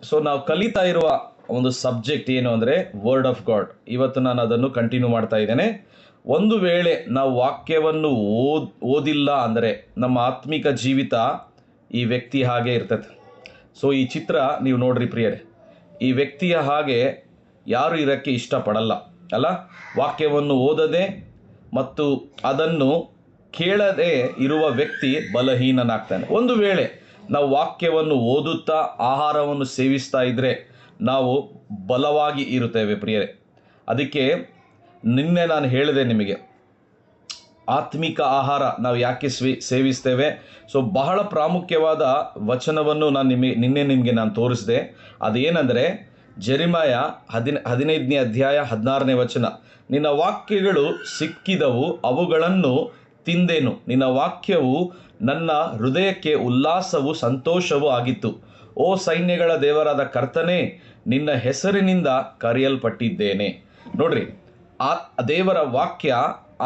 So ನಾವು ಕಲಿತಾ ಇರುವ ಒಂದು ಸಬ್ಜೆಕ್ಟ್ ಏನು ಅಂದರೆ ವರ್ಡ್ ಆಫ್ ಗಾಡ್. ಇವತ್ತು ನಾನು ಅದನ್ನು ಕಂಟಿನ್ಯೂ ಮಾಡ್ತಾ ಇದ್ದೇನೆ. ಒಂದು ವೇಳೆ ನಾವು ವಾಕ್ಯವನ್ನು ಓದಿಲ್ಲ ಅಂದರೆ ನಮ್ಮ ಆತ್ಮಿಕ ಜೀವಿತ ಈ ವ್ಯಕ್ತಿ ಹಾಗೆ ಇರ್ತದೆ. ಸೊ ಈ ಚಿತ್ರ ನೀವು ನೋಡ್ರಿ ಪ್ರಿಯರೇ, ಈ ವ್ಯಕ್ತಿಯ ಹಾಗೆ ಯಾರು ಇರೋಕ್ಕೆ ಇಷ್ಟಪಡಲ್ಲ ಅಲ್ಲ. ವಾಕ್ಯವನ್ನು ಓದದೆ ಮತ್ತು ಅದನ್ನು ಕೇಳದೆ ಇರುವ ವ್ಯಕ್ತಿ ಬಲಹೀನನಾಗ್ತಾನೆ. ಒಂದು ವೇಳೆ ನಾವು ವಾಕ್ಯವನ್ನು ಓದುತ್ತಾ ಆಹಾರವನ್ನು ಸೇವಿಸ್ತಾ ಇದ್ದರೆ ನಾವು ಬಲವಾಗಿ ಇರುತ್ತೇವೆ ಪ್ರಿಯರೇ. ಅದಕ್ಕೆ ನಿನ್ನೆ ನಾನು ಹೇಳಿದೆ ನಿಮಗೆ, ಆತ್ಮಿಕ ಆಹಾರ ನಾವು ಯಾಕೆ ಸೇವಿಸ್ತೇವೆ. ಸೊ ಬಹಳ ಪ್ರಾಮುಖ್ಯವಾದ ವಚನವನ್ನು ನಿನ್ನೆ ನಿಮಗೆ ನಾನು ತೋರಿಸಿದೆ. ಅದೇನೆಂದರೆ ಜೆರೆಮೀಯ 15ನೇ ಅಧ್ಯಾಯ 16ನೇ ವಚನ. ನಿನ್ನ ವಾಕ್ಯಗಳು ಸಿಕ್ಕಿದವು, ಅವುಗಳನ್ನು ತಿಂದೆನು. ನಿನ್ನ ವಾಕ್ಯವು ನನ್ನ ಹೃದಯಕ್ಕೆ ಉಲ್ಲಾಸವೂ ಸಂತೋಷವೂ ಆಗಿತ್ತು. ಓ ಸೈನ್ಯಗಳ ದೇವರಾದ ಕರ್ತನೇ, ನಿನ್ನ ಹೆಸರಿನಿಂದ ಕರೆಯಲ್ಪಟ್ಟಿದ್ದೇನೆ. ನೋಡ್ರಿ, ದೇವರ ವಾಕ್ಯ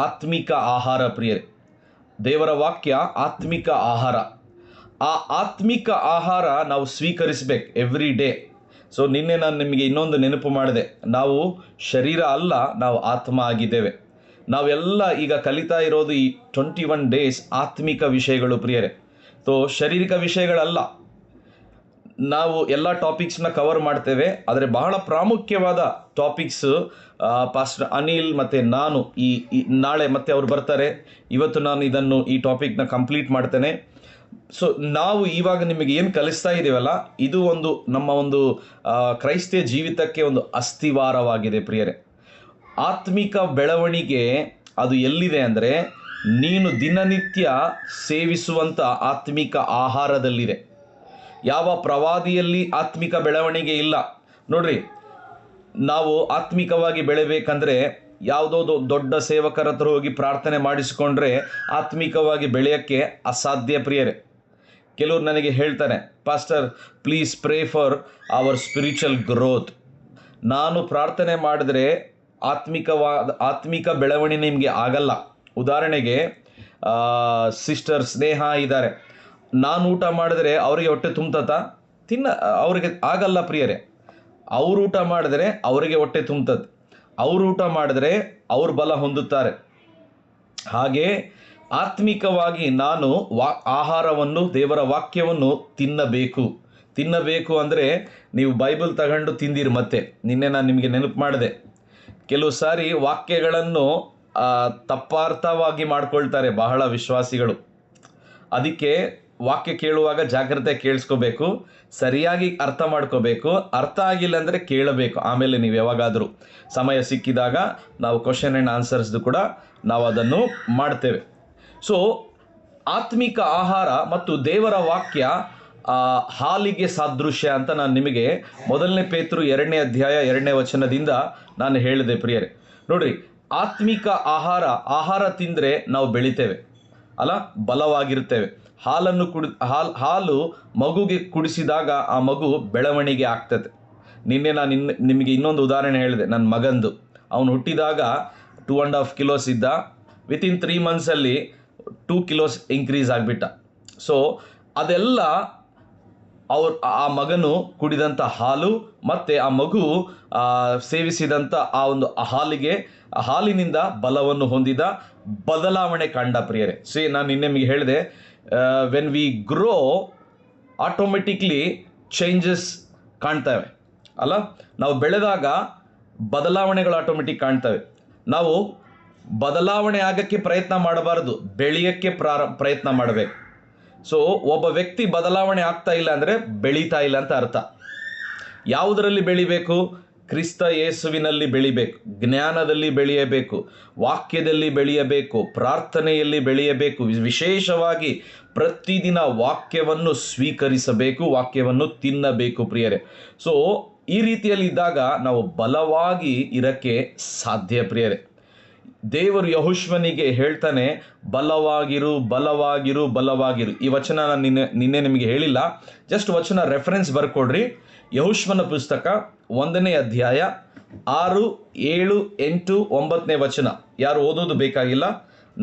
ಆತ್ಮಿಕ ಆಹಾರ ಪ್ರಿಯರೇ. ದೇವರ ವಾಕ್ಯ ಆತ್ಮಿಕ ಆಹಾರ. ಆ ಆತ್ಮಿಕ ಆಹಾರ ನಾವು ಸ್ವೀಕರಿಸಬೇಕು ಎವ್ರಿ ಡೇ. ಸೊ ನಿನ್ನೆ ನಾನು ನಿಮಗೆ ಇನ್ನೊಂದು ನೆನಪು ಮಾಡಿದೆ, ನಾವು ಶರೀರ ಅಲ್ಲ, ನಾವು ಆತ್ಮ ಆಗಿದ್ದೇವೆ. ನಾವೆಲ್ಲ ಈಗ ಕಲಿತಾ ಇರೋದು ಈ 21 ಡೇಸ್ ಆತ್ಮಿಕ ವಿಷಯಗಳು ಪ್ರಿಯರೇ. ಸೊ ಶಾರೀರಿಕ ವಿಷಯಗಳಲ್ಲ. ನಾವು ಎಲ್ಲ ಟಾಪಿಕ್ಸ್ನ ಕವರ್ ಮಾಡ್ತೇವೆ, ಆದರೆ ಬಹಳ ಪ್ರಾಮುಖ್ಯವಾದ ಟಾಪಿಕ್ಸ್ ಪಾಸ್ಟರ್ ಅನಿಲ್ ಮತ್ತು ನಾನು ಈ ನಾಳೆ ಮತ್ತೆ ಅವ್ರು ಬರ್ತಾರೆ. ಇವತ್ತು ನಾನು ಈ ಟಾಪಿಕ್ನ ಕಂಪ್ಲೀಟ್ ಮಾಡ್ತೇನೆ. ಸೊ ನಾವು ಇವಾಗ ನಿಮಗೆ ಏನು ಕಲಿಸ್ತಾ ಇದ್ದೀವಲ್ಲ, ಇದು ನಮ್ಮ ಒಂದು ಕ್ರೈಸ್ತಿಯ ಜೀವಿತಕ್ಕೆ ಒಂದು ಅಸ್ಥಿವಾರವಾಗಿದೆ ಪ್ರಿಯರೇ. ಆತ್ಮಿಕ ಬೆಳವಣಿಗೆ ಅದು ಎಲ್ಲಿದೆ ಅಂದರೆ ನೀನು ದಿನನಿತ್ಯ ಸೇವಿಸುವಂಥ ಆತ್ಮಿಕ ಆಹಾರದಲ್ಲಿದೆ. ಯಾವ ಪ್ರವಾದಿಯಲ್ಲಿ ಆತ್ಮಿಕ ಬೆಳವಣಿಗೆ ಇಲ್ಲ. ನೋಡ್ರಿ, ನಾವು ಆತ್ಮಿಕವಾಗಿ ಬೆಳೆಬೇಕಂದ್ರೆ ಯಾವುದೋ ದೊಡ್ಡ ಸೇವಕರ ಹತ್ರ ಹೋಗಿ ಪ್ರಾರ್ಥನೆ ಮಾಡಿಸಿಕೊಂಡ್ರೆ ಆತ್ಮಿಕವಾಗಿ ಬೆಳೆಯೋಕ್ಕೆ ಅಸಾಧ್ಯ ಪ್ರಿಯರೇ. ಕೆಲವರು ನನಗೆ ಹೇಳ್ತಾರೆ, pastor please pray for our spiritual growth. ನಾನು ಪ್ರಾರ್ಥನೆ ಮಾಡಿದ್ರೆ ಆತ್ಮಿಕ ಬೆಳವಣಿಗೆ ನಿಮಗೆ ಆಗಲ್ಲ. ಉದಾಹರಣೆಗೆ ಸಿಸ್ಟರ್ ಸ್ನೇಹ ಇದ್ದಾರೆ, ನಾನು ಊಟ ಮಾಡಿದ್ರೆ ಅವರಿಗೆ ಹೊಟ್ಟೆ ತುಂಬ್ತತ? ಅವರಿಗೆ ಆಗಲ್ಲ ಪ್ರಿಯರೇ. ಅವರು ಊಟ ಮಾಡಿದ್ರೆ ಅವರಿಗೆ ಹೊಟ್ಟೆ ತುಂಬ್ತದೆ, ಅವರು ಊಟ ಮಾಡಿದ್ರೆ ಅವ್ರು ಬಲ ಹೊಂದುತ್ತಾರೆ. ಹಾಗೆ ಆತ್ಮಿಕವಾಗಿ ನಾನು ಆಹಾರವನ್ನು, ದೇವರ ವಾಕ್ಯವನ್ನು ತಿನ್ನಬೇಕು ಅಂದರೆ ನೀವು ಬೈಬಲ್ ತಗೊಂಡು ತಿಂದಿರಿ. ಮತ್ತೆ ನಿನ್ನೆ ನಾನು ನಿಮಗೆ ನೆನಪು ಮಾಡಿದೆ, ಕೆಲವು ಸಾರಿ ವಾಕ್ಯಗಳನ್ನು ತಪ್ಪಾರ್ಥವಾಗಿ ಮಾಡ್ಕೊಳ್ತಾರೆ ಬಹಳ ವಿಶ್ವಾಸಿಗಳು. ಅದಕ್ಕೆ ವಾಕ್ಯ ಕೇಳುವಾಗ ಜಾಗ್ರತೆ ಕೇಳಿಸ್ಕೋಬೇಕು, ಸರಿಯಾಗಿ ಅರ್ಥ ಮಾಡ್ಕೋಬೇಕು. ಅರ್ಥ ಆಗಿಲ್ಲ ಅಂದರೆ ಕೇಳಬೇಕು. ಆಮೇಲೆ ನೀವು ಯಾವಾಗಾದರೂ ಸಮಯ ಸಿಕ್ಕಿದಾಗ ನಾವು ಕ್ವಶನ್ ಆ್ಯಂಡ್ ಆನ್ಸರ್ಸ್ದು ಕೂಡ ನಾವು ಅದನ್ನು ಮಾಡ್ತೇವೆ. ಸೊ ಆತ್ಮಿಕ ಆಹಾರ ಮತ್ತು ದೇವರ ವಾಕ್ಯ ಹಾಲಿಗೆ ಸಾದೃಶ್ಯ ಅಂತ ನಾನು ನಿಮಗೆ 1 ಪೇತ್ರರು 2ನೇ ಅಧ್ಯಾಯ 2ನೇ ವಚನದಿಂದ ನಾನು ಹೇಳಿದೆ ಪ್ರಿಯರೇ. ನೋಡ್ರಿ, ಆತ್ಮಿಕ ಆಹಾರ ತಿಂದರೆ ನಾವು ಬೆಳಿತೇವೆ ಅಲ್ಲ, ಬಲವಾಗಿರ್ತೇವೆ. ಹಾಲು ಮಗುಗೆ ಕುಡಿಸಿದಾಗ ಆ ಮಗು ಬೆಳವಣಿಗೆ ಆಗ್ತದೆ. ನಿನ್ನೆ ನಾನು ನಿಮಗೆ ಇನ್ನೊಂದು ಉದಾಹರಣೆ ಹೇಳಿದೆ, ನನ್ನ ಮಗಂದು. ಅವನು ಹುಟ್ಟಿದಾಗ 2.5 ಕಿಲೋಸ್ ಇದ್ದ, ವಿತಿನ್ 3 ಮಂತ್ಸಲ್ಲಿ 2 ಕಿಲೋಸ್ ಇನ್ಕ್ರೀಸ್ ಆಗಿಬಿಟ್ಟ. ಸೊ ಅದೆಲ್ಲ ಆ ಮಗನು ಕುಡಿದಂಥ ಹಾಲು ಮತ್ತು ಆ ಮಗು ಸೇವಿಸಿದಂಥ ಆ ಒಂದು ಹಾಲಿನಿಂದ ಬಲವನ್ನು ಹೊಂದಿದ ಬದಲಾವಣೆ ಕಂಡ ಪ್ರಿಯರೇ. ನಾನು ನಿಮಗೆ ಹೇಳಿದೆ, when we grow automatically changes ಕಾಣ್ತವೆ ಅಲ್ಲ. ನಾವು ಬೆಳೆದಾಗ ಬದಲಾವಣೆಗಳು ಆಟೋಮೆಟಿಕ್ ಕಾಣ್ತವೆ. ನಾವು ಬದಲಾವಣೆ ಆಗೋಕ್ಕೆ ಪ್ರಯತ್ನ ಮಾಡಬಾರ್ದು, ಬೆಳೆಯೋಕ್ಕೆ ಪ್ರಯತ್ನ ಮಾಡಬೇಕು. ಸೊ ಒಬ್ಬ ವ್ಯಕ್ತಿ ಬದಲಾವಣೆ ಆಗ್ತಾ ಇಲ್ಲ ಅಂದರೆ ಬೆಳೀತಾ ಇಲ್ಲ ಅಂತ ಅರ್ಥ. ಯಾವುದರಲ್ಲಿ ಬೆಳಿಬೇಕು? ಕ್ರಿಸ್ತ ಯೇಸುವಿನಲ್ಲಿ ಬೆಳಿಬೇಕು, ಜ್ಞಾನದಲ್ಲಿ ಬೆಳೆಯಬೇಕು, ವಾಕ್ಯದಲ್ಲಿ ಬೆಳೆಯಬೇಕು, ಪ್ರಾರ್ಥನೆಯಲ್ಲಿ ಬೆಳೆಯಬೇಕು. ವಿಶೇಷವಾಗಿ ಪ್ರತಿದಿನ ವಾಕ್ಯವನ್ನು ಸ್ವೀಕರಿಸಬೇಕು, ವಾಕ್ಯವನ್ನು ತಿನ್ನಬೇಕು ಪ್ರಿಯರೇ. ಸೊ ಈ ರೀತಿಯಲ್ಲಿ ಇದ್ದಾಗ ನಾವು ಬಲವಾಗಿ ಇರಕ್ಕೆ ಸಾಧ್ಯ ಪ್ರಿಯರೇ. ದೇವರು ಯೆಹೋಶುವನಿಗೆ ಹೇಳ್ತಾನೆ, ಬಲವಾಗಿರು ಬಲವಾಗಿರು ಬಲವಾಗಿರು. ಈ ವಚನ ನಾನು ನಿನ್ನೆ ನಿಮಗೆ ಹೇಳಿಲ್ಲ, ಜಸ್ಟ್ ವಚನ ರೆಫರೆನ್ಸ್ ಬರ್ಕೊಡ್ರಿ. ಯೆಹೋಶುವನ ಪುಸ್ತಕ 1ನೇ ಅಧ್ಯಾಯ 6, 7, 8, 9ನೇ ವಚನ. ಯಾರು ಓದೋದು ಬೇಕಾಗಿಲ್ಲ,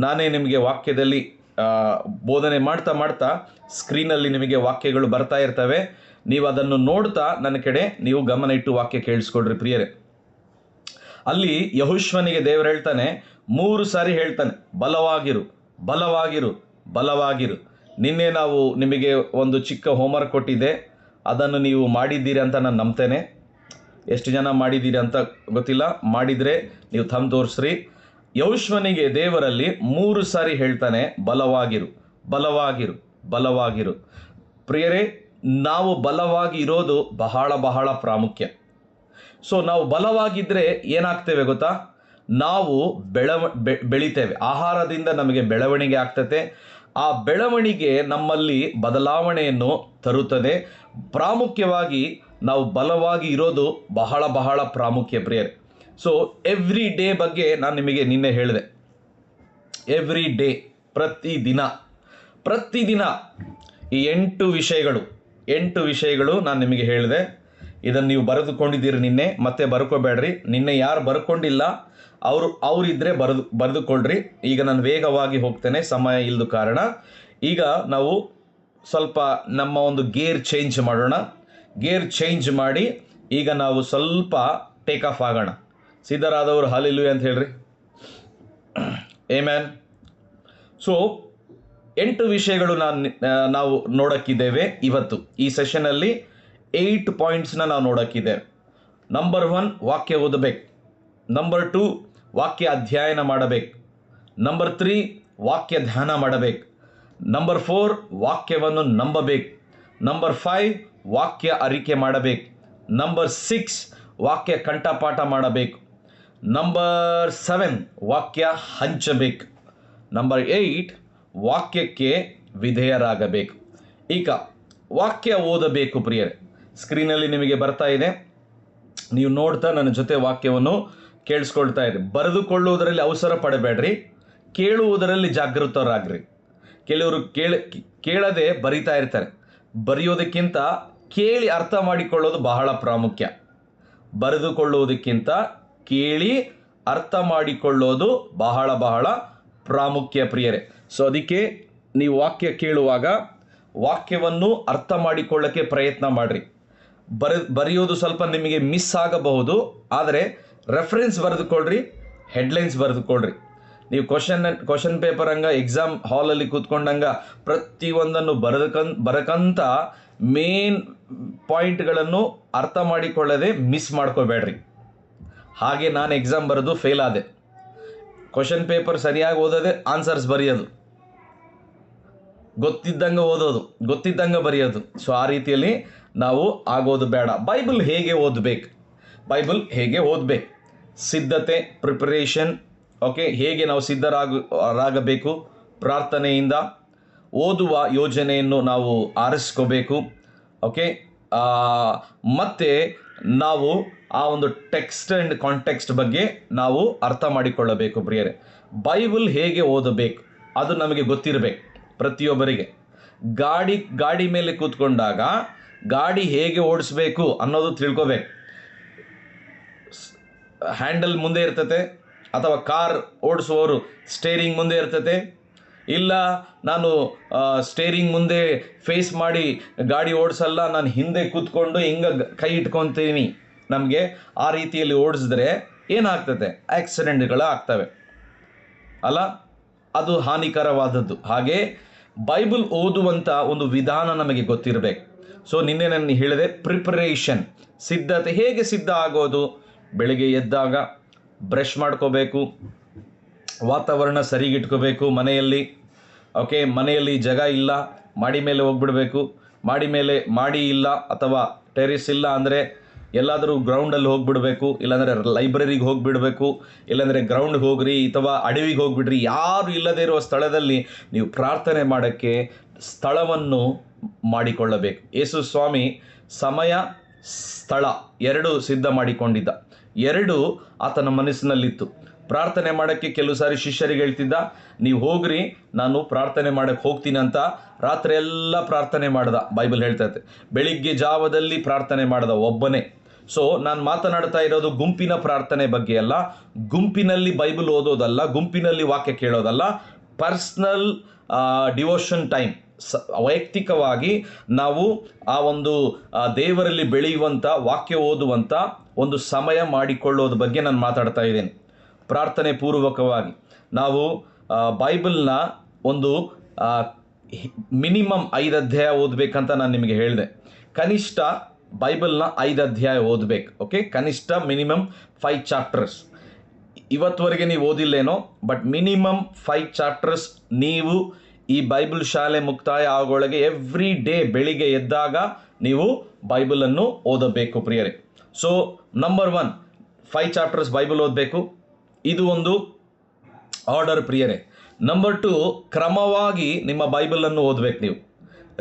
ನಾನೇ ನಿಮಗೆ ವಾಕ್ಯದಲ್ಲಿ ಬೋಧನೆ ಮಾಡ್ತಾ ಸ್ಕ್ರೀನಲ್ಲಿ ನಿಮಗೆ ವಾಕ್ಯಗಳು ಬರ್ತಾ ಇರ್ತವೆ. ನೀವು ಅದನ್ನು ನೋಡ್ತಾ ನನ್ನ ಕಡೆ ನೀವು ಗಮನ ಇಟ್ಟು ವಾಕ್ಯ ಕೇಳಿಸ್ಕೊಡ್ರಿ ಪ್ರಿಯರೇ. ಅಲ್ಲಿ ಯೆಹೋಶುವನಿಗೆ ದೇವರು ಹೇಳ್ತಾನೆ, 3 ಸಾರಿ ಹೇಳ್ತಾನೆ, ಬಲವಾಗಿರು, ಬಲವಾಗಿರು, ಬಲವಾಗಿರು. ನಿನ್ನೆ ನಾವು ನಿಮಗೆ ಒಂದು ಚಿಕ್ಕ ಹೋಮ್ವರ್ಕ್ ಕೊಟ್ಟಿದ್ದೆ, ಅದನ್ನು ನೀವು ಮಾಡಿದ್ದೀರಿ ಅಂತ ನಾನು ನಂಬ್ತೇನೆ. ಎಷ್ಟು ಜನ ಮಾಡಿದ್ದೀರಿ ಅಂತ ಗೊತ್ತಿಲ್ಲ, ಮಾಡಿದರೆ ನೀವು ಥಂಬ್ ತೋರಿಸ್ರಿ. ಯೆಹೋಶುವನಿಗೆ ದೇವರಲ್ಲಿ 3 ಸಾರಿ ಹೇಳ್ತಾನೆ, ಬಲವಾಗಿರು, ಬಲವಾಗಿರು, ಬಲವಾಗಿರು. ಪ್ರಿಯರೇ, ನಾವು ಬಲವಾಗಿ ಇರೋದು ಬಹಳ ಬಹಳ ಪ್ರಾಮುಖ್ಯ. ಸೊ ನಾವು ಬಲವಾಗಿದ್ದರೆ ಏನಾಗ್ತೇವೆ ಗೊತ್ತಾ? ನಾವು ಬೆಳಿತೇವೆ. ಆಹಾರದಿಂದ ನಮಗೆ ಬೆಳವಣಿಗೆ ಆಗ್ತದೆ. ಆ ಬೆಳವಣಿಗೆ ನಮ್ಮಲ್ಲಿ ಬದಲಾವಣೆಯನ್ನು ತರುತ್ತದೆ. ಪ್ರಾಮುಖ್ಯವಾಗಿ ನಾವು ಬಲವಾಗಿ ಇರೋದು ಬಹಳ ಬಹಳ ಪ್ರಾಮುಖ್ಯ ಪ್ರಿಯರೇ. ಸೊ ಎವ್ರಿ ಡೇ ಬಗ್ಗೆ ನಾನು ನಿಮಗೆ ನಿನ್ನೆ ಹೇಳಿದೆ. ಎವ್ರಿ ಡೇ, ಪ್ರತಿದಿನ ಈ 8 ವಿಷಯಗಳು ನಾನು ನಿಮಗೆ ಹೇಳಿದೆ. ಇದನ್ನು ನೀವು ಬರೆದುಕೊಂಡಿದ್ದೀರಿ ನಿನ್ನೆ, ಮತ್ತೆ ಬರ್ಕೋಬೇಡ್ರಿ. ನಿನ್ನೆ ಯಾರು ಬರ್ಕೊಂಡಿಲ್ಲ ಅವರಿದ್ದರೆ ಬರೆದುಕೊಳ್ಳ್ರಿ. ಈಗ ನಾನು ವೇಗವಾಗಿ ಹೋಗ್ತೇನೆ, ಸಮಯ ಇಲ್ಲದ ಕಾರಣ. ಈಗ ನಾವು ಸ್ವಲ್ಪ ನಮ್ಮ ಒಂದು ಗೇರ್ ಚೇಂಜ್ ಮಾಡೋಣ. ಗೇರ್ ಚೇಂಜ್ ಮಾಡಿ ಈಗ ನಾವು ಸ್ವಲ್ಪ ಟೇಕ್ ಆಫ್ ಆಗೋಣ. ಸಿದ್ಧರಾದವರು ಹಲ್ಲೆಲೂಯಾ ಅಂತ ಹೇಳ್ರಿ. ಆಮೆನ್. ಸೊ 8 ವಿಷಯಗಳು ನಾವು ನೋಡೋಕ್ಕಿದ್ದೇವೆ ಇವತ್ತು. ಈ ಸೆಷನಲ್ಲಿ 8 ಪಾಯಿಂಟ್ಸ್ನ ನಾವು ನೋಡೋಕ್ಕಿದ್ದೇವೆ. ನಂಬರ್ 1, ವಾಕ್ಯ ಓದಬೇಕು. ನಂಬರ್ 2, ವಾಕ್ಯ ಅಧ್ಯಯನ ಮಾಡಬೇಕು. ನಂಬರ್ 3, ವಾಕ್ಯ ಧ್ಯಾನ ಮಾಡಬೇಕು. ನಂಬರ್ 4, ವಾಕ್ಯವನ್ನು ನಂಬಬೇಕು. ನಂಬರ್ 5, ವಾಕ್ಯ ಅರಿಕೆ ಮಾಡಬೇಕು. ನಂಬರ್ 6, ವಾಕ್ಯ ಕಂಠಪಾಠ ಮಾಡಬೇಕು. ನಂಬರ್ 7, ವಾಕ್ಯ ಹಂಚಬೇಕು. ನಂಬರ್ 8, ವಾಕ್ಯಕ್ಕೆ ವಿಧೇಯರಾಗಬೇಕು. ಈಗ ವಾಕ್ಯ ಓದಬೇಕು ಪ್ರಿಯರೇ. ಸ್ಕ್ರೀನಲ್ಲಿ ನಿಮಗೆ ಬರ್ತಾ ಇದೆ, ನೀವು ನೋಡ್ತಾ ನನ್ನ ಜೊತೆ ವಾಕ್ಯವನ್ನು ಕೇಳಿಸ್ಕೊಳ್ತಾ ಇರಿ. ಬರೆದುಕೊಳ್ಳುವುದರಲ್ಲಿ ಅವಸರ ಪಡಬೇಡ್ರಿ, ಕೇಳುವುದರಲ್ಲಿ ಜಾಗೃತರಾಗ್ರಿ. ಕೆಲವರು ಕೇಳದೆ ಬರಿತಾ ಇರ್ತಾರೆ. ಬರೆಯೋದಕ್ಕಿಂತ ಕೇಳಿ ಅರ್ಥ ಮಾಡಿಕೊಳ್ಳೋದು ಬಹಳ ಪ್ರಾಮುಖ್ಯ. ಬರೆದುಕೊಳ್ಳುವುದಕ್ಕಿಂತ ಕೇಳಿ ಅರ್ಥ ಮಾಡಿಕೊಳ್ಳೋದು ಬಹಳ ಬಹಳ ಪ್ರಾಮುಖ್ಯ ಪ್ರಿಯರೇ. ಸೊ ಅದಕ್ಕೆ ನೀವು ವಾಕ್ಯ ಕೇಳುವಾಗ ವಾಕ್ಯವನ್ನು ಅರ್ಥ ಮಾಡಿಕೊಳ್ಳೋಕ್ಕೆ ಪ್ರಯತ್ನ ಮಾಡಿರಿ. ಬರೆಯೋದು ಸ್ವಲ್ಪ ನಿಮಗೆ ಮಿಸ್ ಆಗಬಹುದು, ಆದರೆ ರೆಫರೆನ್ಸ್ ಬರೆದುಕೊಳ್ಳ್ರಿ, ಹೆಡ್ಲೈನ್ಸ್ ಬರೆದುಕೊಳ್ಳ್ರಿ. ನೀವು ಕ್ವಶನ್ ಪೇಪರ್ ಹಂಗೆ ಎಕ್ಸಾಮ್ ಹಾಲಲ್ಲಿ ಕೂತ್ಕೊಂಡಂಗೆ ಪ್ರತಿಯೊಂದನ್ನು ಬರಕಂತ ಮೇನ್ ಪಾಯಿಂಟ್ಗಳನ್ನು ಅರ್ಥ ಮಾಡಿಕೊಳ್ಳದೆ ಮಿಸ್ ಮಾಡ್ಕೋಬೇಡ್ರಿ. ಹಾಗೆ ನಾನು ಎಕ್ಸಾಮ್ ಬರೆದು ಫೇಲ್ ಆದೆ. ಕ್ವಶನ್ ಪೇಪರ್ ಸರಿಯಾಗಿ ಓದೋದೆ, ಆನ್ಸರ್ಸ್ ಬರೆಯೋದು, ಗೊತ್ತಿದ್ದಂಗೆ ಓದೋದು, ಗೊತ್ತಿದ್ದಂಗೆ ಬರೆಯೋದು. ಸೊ ಆ ರೀತಿಯಲ್ಲಿ ನಾವು ಆಗೋದು ಬೇಡ. ಬೈಬಲ್ ಹೇಗೆ ಓದಬೇಕು, ಸಿದ್ಧತೆ, ಪ್ರಿಪರೇಷನ್. ಓಕೆ, ಹೇಗೆ ನಾವು ಸಿದ್ಧರಾಗಬೇಕು? ಪ್ರಾರ್ಥನೆಯಿಂದ ಓದುವ ಯೋಜನೆಯನ್ನು ನಾವು ಆರಿಸ್ಕೋಬೇಕು. ಓಕೆ, ಮತ್ತು ನಾವು ಆ ಒಂದು ಟೆಕ್ಸ್ಟ್ ಆ್ಯಂಡ್ ಕಾಂಟೆಕ್ಸ್ಟ್ ಬಗ್ಗೆ ನಾವು ಅರ್ಥ ಮಾಡಿಕೊಳ್ಳಬೇಕು ಪ್ರಿಯರೇ. ಬೈಬಲ್ ಹೇಗೆ ಓದಬೇಕು ಅದು ನಮಗೆ ಗೊತ್ತಿರಬೇಕು ಪ್ರತಿಯೊಬ್ಬರಿಗೆ. ಗಾಡಿ ಮೇಲೆ ಕೂತ್ಕೊಂಡಾಗ ಗಾಡಿ ಹೇಗೆ ಓಡಿಸ್ಬೇಕು ಅನ್ನೋದು ತಿಳ್ಕೊಬೇಕು. ಹ್ಯಾಂಡಲ್ ಮುಂದೆ ಇರ್ತತೆ, ಅಥವಾ ಕಾರ್ ಓಡಿಸುವವರು ಸ್ಟೇರಿಂಗ್ ಮುಂದೆ ಇರ್ತತೆ. ಇಲ್ಲ, ನಾನು ಸ್ಟೇರಿಂಗ್ ಮುಂದೆ ಫೇಸ್ ಮಾಡಿ ಗಾಡಿ ಓಡಿಸಲ್ಲ, ನಾನು ಹಿಂದೆ ಕೂತ್ಕೊಂಡು ಹಿಂಗೆ ಕೈ ಇಟ್ಕೊತೀನಿ. ನಮಗೆ ಆ ರೀತಿಯಲ್ಲಿ ಓಡಿಸಿದ್ರೆ ಏನಾಗ್ತದೆ? ಆಕ್ಸಿಡೆಂಟ್ಗಳು ಆಗ್ತವೆ ಅಲ್ಲ, ಅದು ಹಾನಿಕರವಾದದ್ದು. ಹಾಗೆ ಬೈಬಲ್ ಓದುವಂಥ ಒಂದು ವಿಧಾನ ನಮಗೆ ಗೊತ್ತಿರಬೇಕು. ಸೊ ನಿನ್ನೆ ನಾನು ಹೇಳಿದೆ, ಪ್ರಿಪರೇಷನ್, ಸಿದ್ಧತೆ. ಹೇಗೆ ಸಿದ್ಧ ಆಗೋದು? ಬೆಳಿಗ್ಗೆ ಎದ್ದಾಗ ಬ್ರಷ್ ಮಾಡ್ಕೋಬೇಕು, ವಾತಾವರಣ ಸರಿಗಿಟ್ಕೋಬೇಕು ಮನೆಯಲ್ಲಿ. ಓಕೆ, ಮನೆಯಲ್ಲಿ ಜಾಗ ಇಲ್ಲ, ಮಾಡಿ ಮೇಲೆ ಹೋಗ್ಬಿಡ್ಬೇಕು. ಮಾಡಿ ಇಲ್ಲ ಅಥವಾ ಟೆರಿಸ್ ಇಲ್ಲ ಅಂದರೆ ಎಲ್ಲಾದರೂ ಗ್ರೌಂಡಲ್ಲಿ ಹೋಗಿಬಿಡಬೇಕು, ಇಲ್ಲಾಂದರೆ ಲೈಬ್ರರಿಗೆ ಹೋಗಿಬಿಡಬೇಕು, ಇಲ್ಲಾಂದರೆ ಗ್ರೌಂಡ್ಗೆ ಹೋಗ್ರಿ ಅಥವಾ ಅಡವಿಗೆ ಹೋಗಿಬಿಡ್ರಿ. ಯಾರು ಇಲ್ಲದೇ ಇರುವ ಸ್ಥಳದಲ್ಲಿ ನೀವು ಪ್ರಾರ್ಥನೆ ಮಾಡೋಕ್ಕೆ ಸ್ಥಳವನ್ನು ಮಾಡಿಕೊಳ್ಳಬೇಕು. ಯೇಸು ಸ್ವಾಮಿ ಸಮಯ, ಸ್ಥಳ 2 ಸಿದ್ಧ ಮಾಡಿಕೊಂಡಿದ್ದ. 2 ಆತನ ಮನಸ್ಸಿನಲ್ಲಿತ್ತು. ಪ್ರಾರ್ಥನೆ ಮಾಡೋಕ್ಕೆ ಕೆಲವು ಸಾರಿ ಶಿಷ್ಯರಿಗೆ ಹೇಳ್ತಿದ್ದ, ನೀವು ಹೋಗ್ರಿ, ನಾನು ಪ್ರಾರ್ಥನೆ ಮಾಡೋಕ್ಕೆ ಹೋಗ್ತೀನಿ ಅಂತ. ರಾತ್ರಿ ಎಲ್ಲ ಪ್ರಾರ್ಥನೆ ಮಾಡ್ದ. ಬೈಬಲ್ ಹೇಳ್ತೈತೆ ಬೆಳಿಗ್ಗೆ ಜಾವದಲ್ಲಿ ಪ್ರಾರ್ಥನೆ ಮಾಡ್ದ ಒಬ್ಬನೇ. ಸೊ ನಾನು ಮಾತನಾಡ್ತಾ ಇರೋದು ಗುಂಪಿನ ಪ್ರಾರ್ಥನೆ ಬಗ್ಗೆ ಅಲ್ಲ, ಗುಂಪಿನಲ್ಲಿ ಬೈಬಲ್ ಓದೋದಲ್ಲ, ಗುಂಪಿನಲ್ಲಿ ವಾಕ್ಯ ಕೇಳೋದಲ್ಲ. ಪರ್ಸ್ನಲ್ ಡಿವೋಷನ್ ಟೈಮ್, ವೈಯಕ್ತಿಕವಾಗಿ ನಾವು ಆ ಒಂದು ದೇವರಲ್ಲಿ ಬೆಳೆಯುವಂಥ ವಾಕ್ಯ ಓದುವಂಥ ಒಂದು ಸಮಯ ಮಾಡಿಕೊಳ್ಳೋದ್ರ ಬಗ್ಗೆ ನಾನು ಮಾತಾಡ್ತಾ ಇದ್ದೇನೆ. ಪ್ರಾರ್ಥನೆ ಪೂರ್ವಕವಾಗಿ ನಾವು ಬೈಬಲ್ನ ಒಂದು ಮಿನಿಮಮ್ 5 ಅಧ್ಯಾಯ ಓದಬೇಕಂತ ನಾನು ನಿಮಗೆ ಹೇಳಿದೆ. ಕನಿಷ್ಠ ಬೈಬಲ್ನ 5 ಅಧ್ಯಾಯ ಓದಬೇಕು. ಓಕೆ, ಕನಿಷ್ಠ ಮಿನಿಮಮ್ 5 ಚಾಪ್ಟರ್ಸ್. ಇವತ್ತುವರೆಗೆ ನೀವು ಓದಿಲ್ಲೇನೋ, ಬಟ್ ಮಿನಿಮಮ್ 5 ಚಾಪ್ಟರ್ಸ್ ನೀವು ಈ ಬೈಬಲ್ ಶಾಲೆ ಮುಕ್ತಾಯ ಆಗೋಳಗೆ ಎವ್ರಿ ಡೇ ಬೆಳಿಗ್ಗೆ ಎದ್ದಾಗ ನೀವು ಬೈಬಲನ್ನು ಓದಬೇಕು ಪ್ರಿಯರೇ. ಸೊ ನಂಬರ್ 1, 5 ಚಾಪ್ಟರ್ಸ್ ಬೈಬಲ್ ಓದಬೇಕು. ಇದು ಒಂದು ಆರ್ಡರ್ ಪ್ರಿಯರೇ. ನಂಬರ್ 2, ಕ್ರಮವಾಗಿ ನಿಮ್ಮ ಬೈಬಲನ್ನು ಓದಬೇಕು ನೀವು.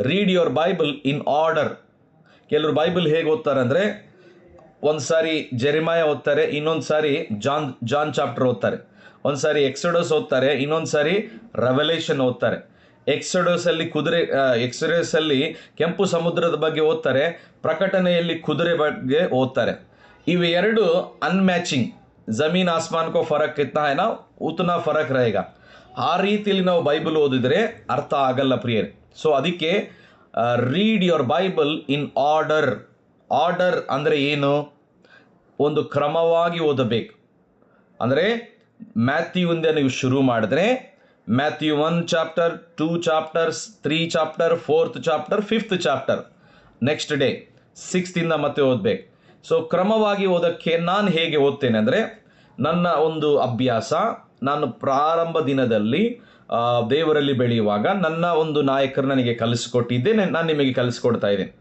Read your Bible in order. ಕೆಲವರು ಬೈಬಲ್ ಹೇಗೆ ಓದ್ತಾರೆ ಅಂದರೆ, ಒಂದು ಸಾರಿ ಜೆರೆಮಾಯ ಓದ್ತಾರೆ, ಇನ್ನೊಂದು ಸಾರಿ ಜಾನ್ ಚಾಪ್ಟರ್ ಓದ್ತಾರೆ, ಒಂದು ಸಾರಿ ಎಕ್ಸೋಡಸ್ ಓದ್ತಾರೆ, ಇನ್ನೊಂದು ಸಾರಿ ರೆವಲೇಷನ್ ಓದ್ತಾರೆ. ಎಕ್ಸೋಡಸಲ್ಲಿ ಕೆಂಪು ಸಮುದ್ರದ ಬಗ್ಗೆ ಓದ್ತಾರೆ, ಪ್ರಕಟಣೆಯಲ್ಲಿ ಕುದುರೆ ಬಗ್ಗೆ ಓದ್ತಾರೆ. ಇವು ಎರಡು ಅನ್ಮ್ಯಾಚಿಂಗ್. ಜಮೀನ್ ಆಸ್ಮಾನ್ ಕೋ ಫರಕ್ ಕಿತ್ನಾ ಹೈ ನಾ ಉತ್ನಾ ಫರಕ್ रहेगा. ಆ ರೀತಿಯಲ್ಲಿ ನಾವು ಬೈಬಲ್ ಓದಿದರೆ ಅರ್ಥ ಆಗಲ್ಲ ಪ್ರಿಯರೇ. ಸೊ ಅದಕ್ಕೆ read your Bible in order. Order ಅಂದರೆ ಏನು? ಒಂದು ಕ್ರಮವಾಗಿ ಓದಬೇಕು. ಅಂದರೆ ಮ್ಯಾಥ್ಯೂವಿಂದ ನೀವು ಶುರು ಮಾಡಿದ್ರೆ Matthew 1 chapter, 2 chapters, 3 chapter, 4th chapter, 5th chapter. Next day 6th ಮತ್ತೆ ಓದಬೇಕು. ಸೊ ಕ್ರಮವಾಗಿ ಓದೋಕ್ಕೆ ನಾನು ಹೇಗೆ ಓದ್ತೇನೆ ಅಂದರೆ, ನನ್ನ ಒಂದು ಅಭ್ಯಾಸ, ನಾನು ಪ್ರಾರಂಭ ದಿನದಲ್ಲಿ ದೇವರಲ್ಲಿ ಬೆಳೆಯುವಾಗ ನನ್ನ ಒಂದು ನಾಯಕರು ನನಗೆ ಕಲಿಸ್ಕೊಟ್ಟಿದ್ದೇನೆ, ನಾನು ನಿಮಗೆ ಕಲಿಸ್ಕೊಡ್ತಾ ಇದ್ದೇನೆ.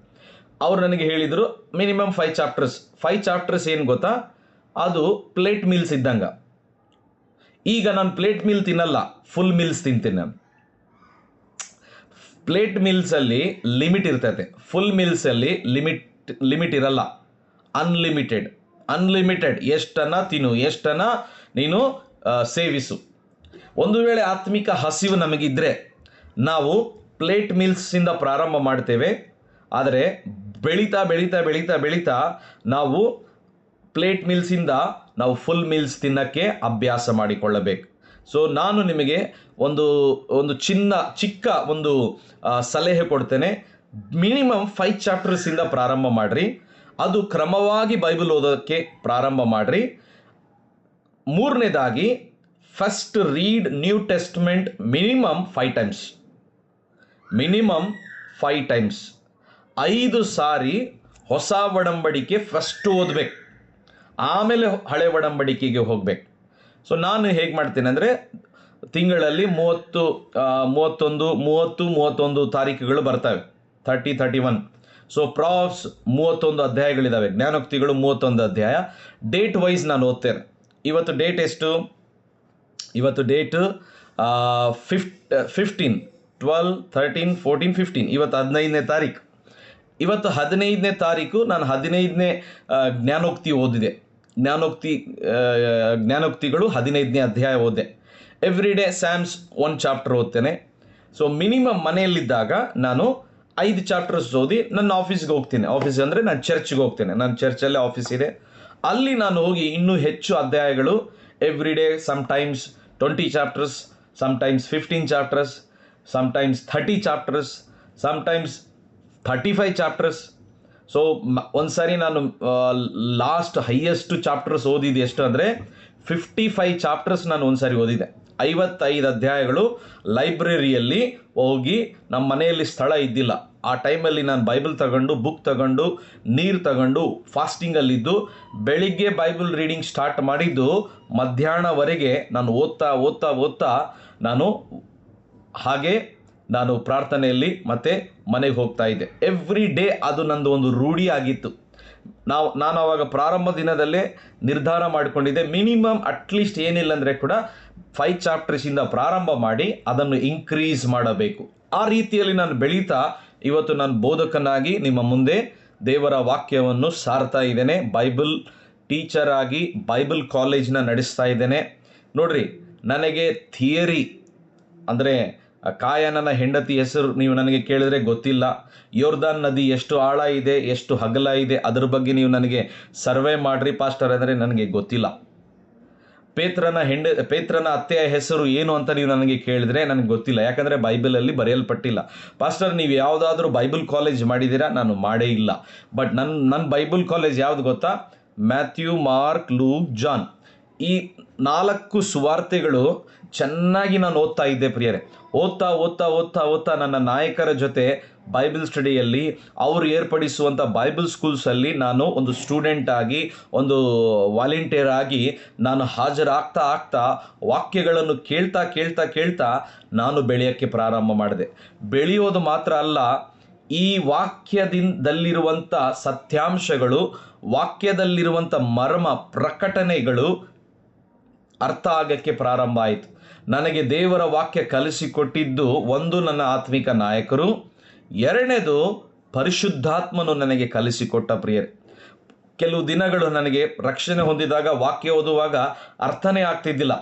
ಅವ್ರು ನನಗೆ ಹೇಳಿದರು ಮಿನಿಮಮ್ 5 ಚಾಪ್ಟರ್ಸ್. 5 ಚಾಪ್ಟರ್ಸ್ ಏನು ಗೊತ್ತಾ? ಅದು ಪ್ಲೇಟ್ ಮೀಲ್ಸ್ ಇದ್ದಂಗೆ. ಈಗ ನಾನು ಪ್ಲೇಟ್ ಮೀಲ್ ತಿನ್ನಲ್ಲ, ಫುಲ್ ಮೀಲ್ಸ್ ತಿಂತೀನಿ ನಾನು. ಪ್ಲೇಟ್ ಮೀಲ್ಸಲ್ಲಿ ಲಿಮಿಟ್ ಇರ್ತೈತೆ, ಫುಲ್ ಮೀಲ್ಸಲ್ಲಿ ಲಿಮಿಟ್ ಇರಲ್ಲ. ಅನ್ಲಿಮಿಟೆಡ್ ಎಷ್ಟನ್ನ ತಿನ್ನು, ಎಷ್ಟನ್ನ ನೀನು ಸೇವಿಸು. ಒಂದು ವೇಳೆ ಆತ್ಮಿಕ ಹಸಿವು ನಮಗಿದ್ರೆ ನಾವು ಪ್ಲೇಟ್ ಮೀಲ್ಸಿಂದ ಪ್ರಾರಂಭ ಮಾಡ್ತೇವೆ. ಆದರೆ ಬೆಳೀತಾ ಬೆಳೀತಾ ಬೆಳೀತಾ ಬೆಳೀತಾ ನಾವು ಪ್ಲೇಟ್ ಮೀಲ್ಸಿಂದ ನಾವು ಫುಲ್ ಮೀಲ್ಸ್ ತಿನ್ನೋಕ್ಕೆ ಅಭ್ಯಾಸ ಮಾಡಿಕೊಳ್ಳಬೇಕು. ಸೊ ನಾನು ನಿಮಗೆ ಒಂದು ಚಿಕ್ಕ ಒಂದು ಸಲಹೆ ಕೊಡ್ತೇನೆ. ಮಿನಿಮಮ್ 5 ಚಾಪ್ಟರ್ಸಿಂದ ಪ್ರಾರಂಭ ಮಾಡಿರಿ. ಅದು ಕ್ರಮವಾಗಿ ಬೈಬಲ್ ಓದೋಕ್ಕೆ ಪ್ರಾರಂಭ ಮಾಡಿರಿ. ಮೂರನೇದಾಗಿ, first read new testament minimum 5 times. Minimum 5 times. 5 ಸಾರಿ ಹೊಸ ಒಡಂಬಡಿಕೆ ಫಸ್ಟ್ ಓದಬೇಕು, ಆಮೇಲೆ ಹಳೆ ಒಡಂಬಡಿಕೆಗೆ ಹೋಗಬೇಕು. ಸೊ ನಾನು ಹೇಗೆ ಮಾಡ್ತೇನೆ ಅಂದರೆ, ತಿಂಗಳಲ್ಲಿ 31 ತಾರೀಕುಗಳು ಬರ್ತವೆ, 30, 31. ಸೊ ಪ್ರಾಫ್ಸ್ 31 ಅಧ್ಯಾಯಗಳಿದ್ದಾವೆ, ಜ್ಞಾನೋಕ್ತಿಗಳು 31 ಅಧ್ಯಾಯ. ಡೇಟ್ ವೈಸ್ ನಾನು ಓದ್ತೇನೆ. ಇವತ್ತು ಡೇಟ್ ಎಷ್ಟು? ಇವತ್ತು ಡೇಟ್ 15, 12, 13, 14, 15. ಇವತ್ತು 15ನೇ ತಾರೀಕು. ಇವತ್ತು 15ನೇ ತಾರೀಕು ನಾನು 15ನೇ ಜ್ಞಾನೋಕ್ತಿ ಓದಿದೆ. ಜ್ಞಾನೋಕ್ತಿಗಳು 15ನೇ ಅಧ್ಯಾಯ ಓದಿದೆ. ಎವ್ರಿ ಡೇ ಸ್ಯಾಮ್ಸ್ 1 ಚಾಪ್ಟರ್ ಓದ್ತೇನೆ. ಸೊ ಮಿನಿಮಮ್ ಮನೆಯಲ್ಲಿದ್ದಾಗ ನಾನು 5 ಚಾಪ್ಟರ್ಸ್ ಓದಿ ನನ್ನ ಆಫೀಸ್ಗೆ ಹೋಗ್ತೀನಿ. ಆಫೀಸ್ ಅಂದರೆ ನಾನು ಚರ್ಚ್ಗೆ ಹೋಗ್ತೇನೆ. ನನ್ನ ಚರ್ಚಲ್ಲೇ ಆಫೀಸ್ ಇದೆ. ಅಲ್ಲಿ ನಾನು ಹೋಗಿ ಇನ್ನೂ ಹೆಚ್ಚು ಅಧ್ಯಾಯಗಳು every day, sometimes 20 chapters, sometimes 15 chapters, sometimes 30 chapters, sometimes 35 chapters. So ಒಂದು ಸಾರಿ ನಾನು ಲಾಸ್ಟ್ ಹೈಯೆಸ್ಟ್ ಚಾಪ್ಟರ್ಸ್ ಓದಿದ್ದು ಎಷ್ಟು ಅಂದರೆ 55 ಚಾಪ್ಟರ್ಸ್ ನಾನು ಒಂದು ಸಾರಿ ಓದಿದೆ. 55 ಅಧ್ಯಾಯಗಳು ಲೈಬ್ರರಿಯಲ್ಲಿ ಹೋಗಿ, ನಮ್ಮ ಮನೆಯಲ್ಲಿ ಸ್ಥಳ ಇದ್ದಿಲ್ಲ ಆ ಟೈಮಲ್ಲಿ, ನಾನು ಬೈಬಲ್ ತಗೊಂಡು, ಬುಕ್ ತಗೊಂಡು, ನೀರು ತಗೊಂಡು, ಫಾಸ್ಟಿಂಗಲ್ಲಿದ್ದು ಬೆಳಿಗ್ಗೆ ಬೈಬಲ್ ರೀಡಿಂಗ್ ಸ್ಟಾರ್ಟ್ ಮಾಡಿದ್ದು ಮಧ್ಯಾಹ್ನವರೆಗೆ ನಾನು ಓದ್ತಾ ನಾನು ಪ್ರಾರ್ಥನೆಯಲ್ಲಿ ಮತ್ತೆ ಮನೆಗೆ ಹೋಗ್ತಾ ಇದ್ದೆ. ಎವ್ರಿ ಡೇ ಅದು ನಂದು ಒಂದು ರೂಢಿ ಆಗಿತ್ತು. ನಾನು ಆವಾಗ ಪ್ರಾರಂಭ ದಿನದಲ್ಲೇ ನಿರ್ಧಾರ ಮಾಡಿಕೊಂಡಿದ್ದೆ, ಮಿನಿಮಮ್ ಅಟ್ಲೀಸ್ಟ್ ಏನಿಲ್ಲ ಅಂದರೆ ಕೂಡ 5 ಚಾಪ್ಟರ್ಸಿಂದ ಪ್ರಾರಂಭ ಮಾಡಿ ಅದನ್ನು ಇನ್ಕ್ರೀಸ್ ಮಾಡಬೇಕು. ಆ ರೀತಿಯಲ್ಲಿ ನಾನು ಬೆಳೀತಾ ಇವತ್ತು ನಾನು ಬೋಧಕನಾಗಿ ನಿಮ್ಮ ಮುಂದೆ ದೇವರ ವಾಕ್ಯವನ್ನು ಸಾರ್ತಾ ಇದ್ದೇನೆ. ಬೈಬಲ್ ಟೀಚರ್ ಆಗಿ ಬೈಬಲ್ ಕಾಲೇಜ್ನ ನಡೆಸ್ತಾ ಇದ್ದೇನೆ. ನೋಡ್ರಿ, ನನಗೆ ಥಿಯರಿ ಅಂದರೆ ಕಾಯನನ ಹೆಂಡತಿ ಹೆಸರು ನೀವು ನನಗೆ ಕೇಳಿದ್ರೆ ಗೊತ್ತಿಲ್ಲ. ಯೋರ್ದಾನ್ ನದಿ ಎಷ್ಟು ಆಳ ಇದೆ, ಎಷ್ಟು ಅಗಲ ಇದೆ, ಅದ್ರ ಬಗ್ಗೆ ನೀವು ನನಗೆ ಸರ್ವೆ ಮಾಡಿರಿ ಪಾಸ್ಟರ್ ಅಂದರೆ ನನಗೆ ಗೊತ್ತಿಲ್ಲ. ಪೇತ್ರನ ಅತ್ತೆಯ ಹೆಸರು ಏನು ಅಂತ ನೀವು ನನಗೆ ಕೇಳಿದ್ರೆ ನನಗೆ ಗೊತ್ತಿಲ್ಲ, ಯಾಕಂದರೆ ಬೈಬಲಲ್ಲಿ ಬರೆಯಲ್ಪಟ್ಟಿಲ್ಲ. ಪಾಸ್ಟರ್, ನೀವು ಯಾವುದಾದ್ರೂ ಬೈಬಲ್ ಕಾಲೇಜ್ ಮಾಡಿದ್ದೀರಾ? ನಾನು ಮಾಡೇ ಇಲ್ಲ. ಬಟ್ ನನ್ನ ಬೈಬಲ್ ಕಾಲೇಜ್ ಯಾವುದು ಗೊತ್ತಾ? Matthew, Mark, Luke, John. ಈ 4 ಸುವಾರ್ತೆಗಳು ಚೆನ್ನಾಗಿ ನಾನು ಓದ್ತಾ ಇದ್ದೆ ಪ್ರಿಯರೇ. ಓದ್ತಾ ಓದ್ತಾ ಓದ್ತಾ ಓದ್ತಾ ನನ್ನ ನಾಯಕರ ಜೊತೆ ಬೈಬಲ್ ಸ್ಟಡಿಯಲ್ಲಿ, ಅವರು ಏರ್ಪಡಿಸುವಂಥ ಬೈಬಲ್ ಸ್ಕೂಲ್ಸಲ್ಲಿ ನಾನು ಒಂದು ಸ್ಟೂಡೆಂಟ್ ಆಗಿ, ಒಂದು ವಾಲಂಟಿಯರ್ ಆಗಿ ನಾನು ಹಾಜರಾಗ್ತಾ ಆಗ್ತಾ ವಾಕ್ಯಗಳನ್ನು ಕೇಳ್ತಾ ಕೇಳ್ತಾ ಕೇಳ್ತಾ ನಾನು ಬೆಳೆಯೋಕ್ಕೆ ಪ್ರಾರಂಭ ಮಾಡಿದೆ. ಬೆಳೆಯೋದು ಮಾತ್ರ ಅಲ್ಲ, ಈ ವಾಕ್ಯದಲ್ಲಿರುವಂಥ ಸತ್ಯಾಂಶಗಳು, ವಾಕ್ಯದಲ್ಲಿರುವಂಥ ಮರ್ಮ ಪ್ರಕಟಣೆಗಳು ಅರ್ಥ ಆಗಕ್ಕೆ ಪ್ರಾರಂಭ ಆಯಿತು. ನನಗೆ ದೇವರ ವಾಕ್ಯ ಕಲಿಸಿಕೊಟ್ಟಿದ್ದು ಒಂದು ನನ್ನ ಆತ್ಮಿಕ ನಾಯಕರು, ಎರಡನೇದು ಪರಿಶುದ್ಧಾತ್ಮನು ನನಗೆ ಕಲಿಸಿಕೊಟ್ಟ ಪ್ರಿಯರೇ. ಕೆಲವು ದಿನಗಳು ನನಗೆ ರಕ್ಷಣೆ ಹೊಂದಿದಾಗ ವಾಕ್ಯ ಓದುವಾಗ ಅರ್ಥನೇ ಆಗ್ತಿದ್ದಿಲ್ಲ.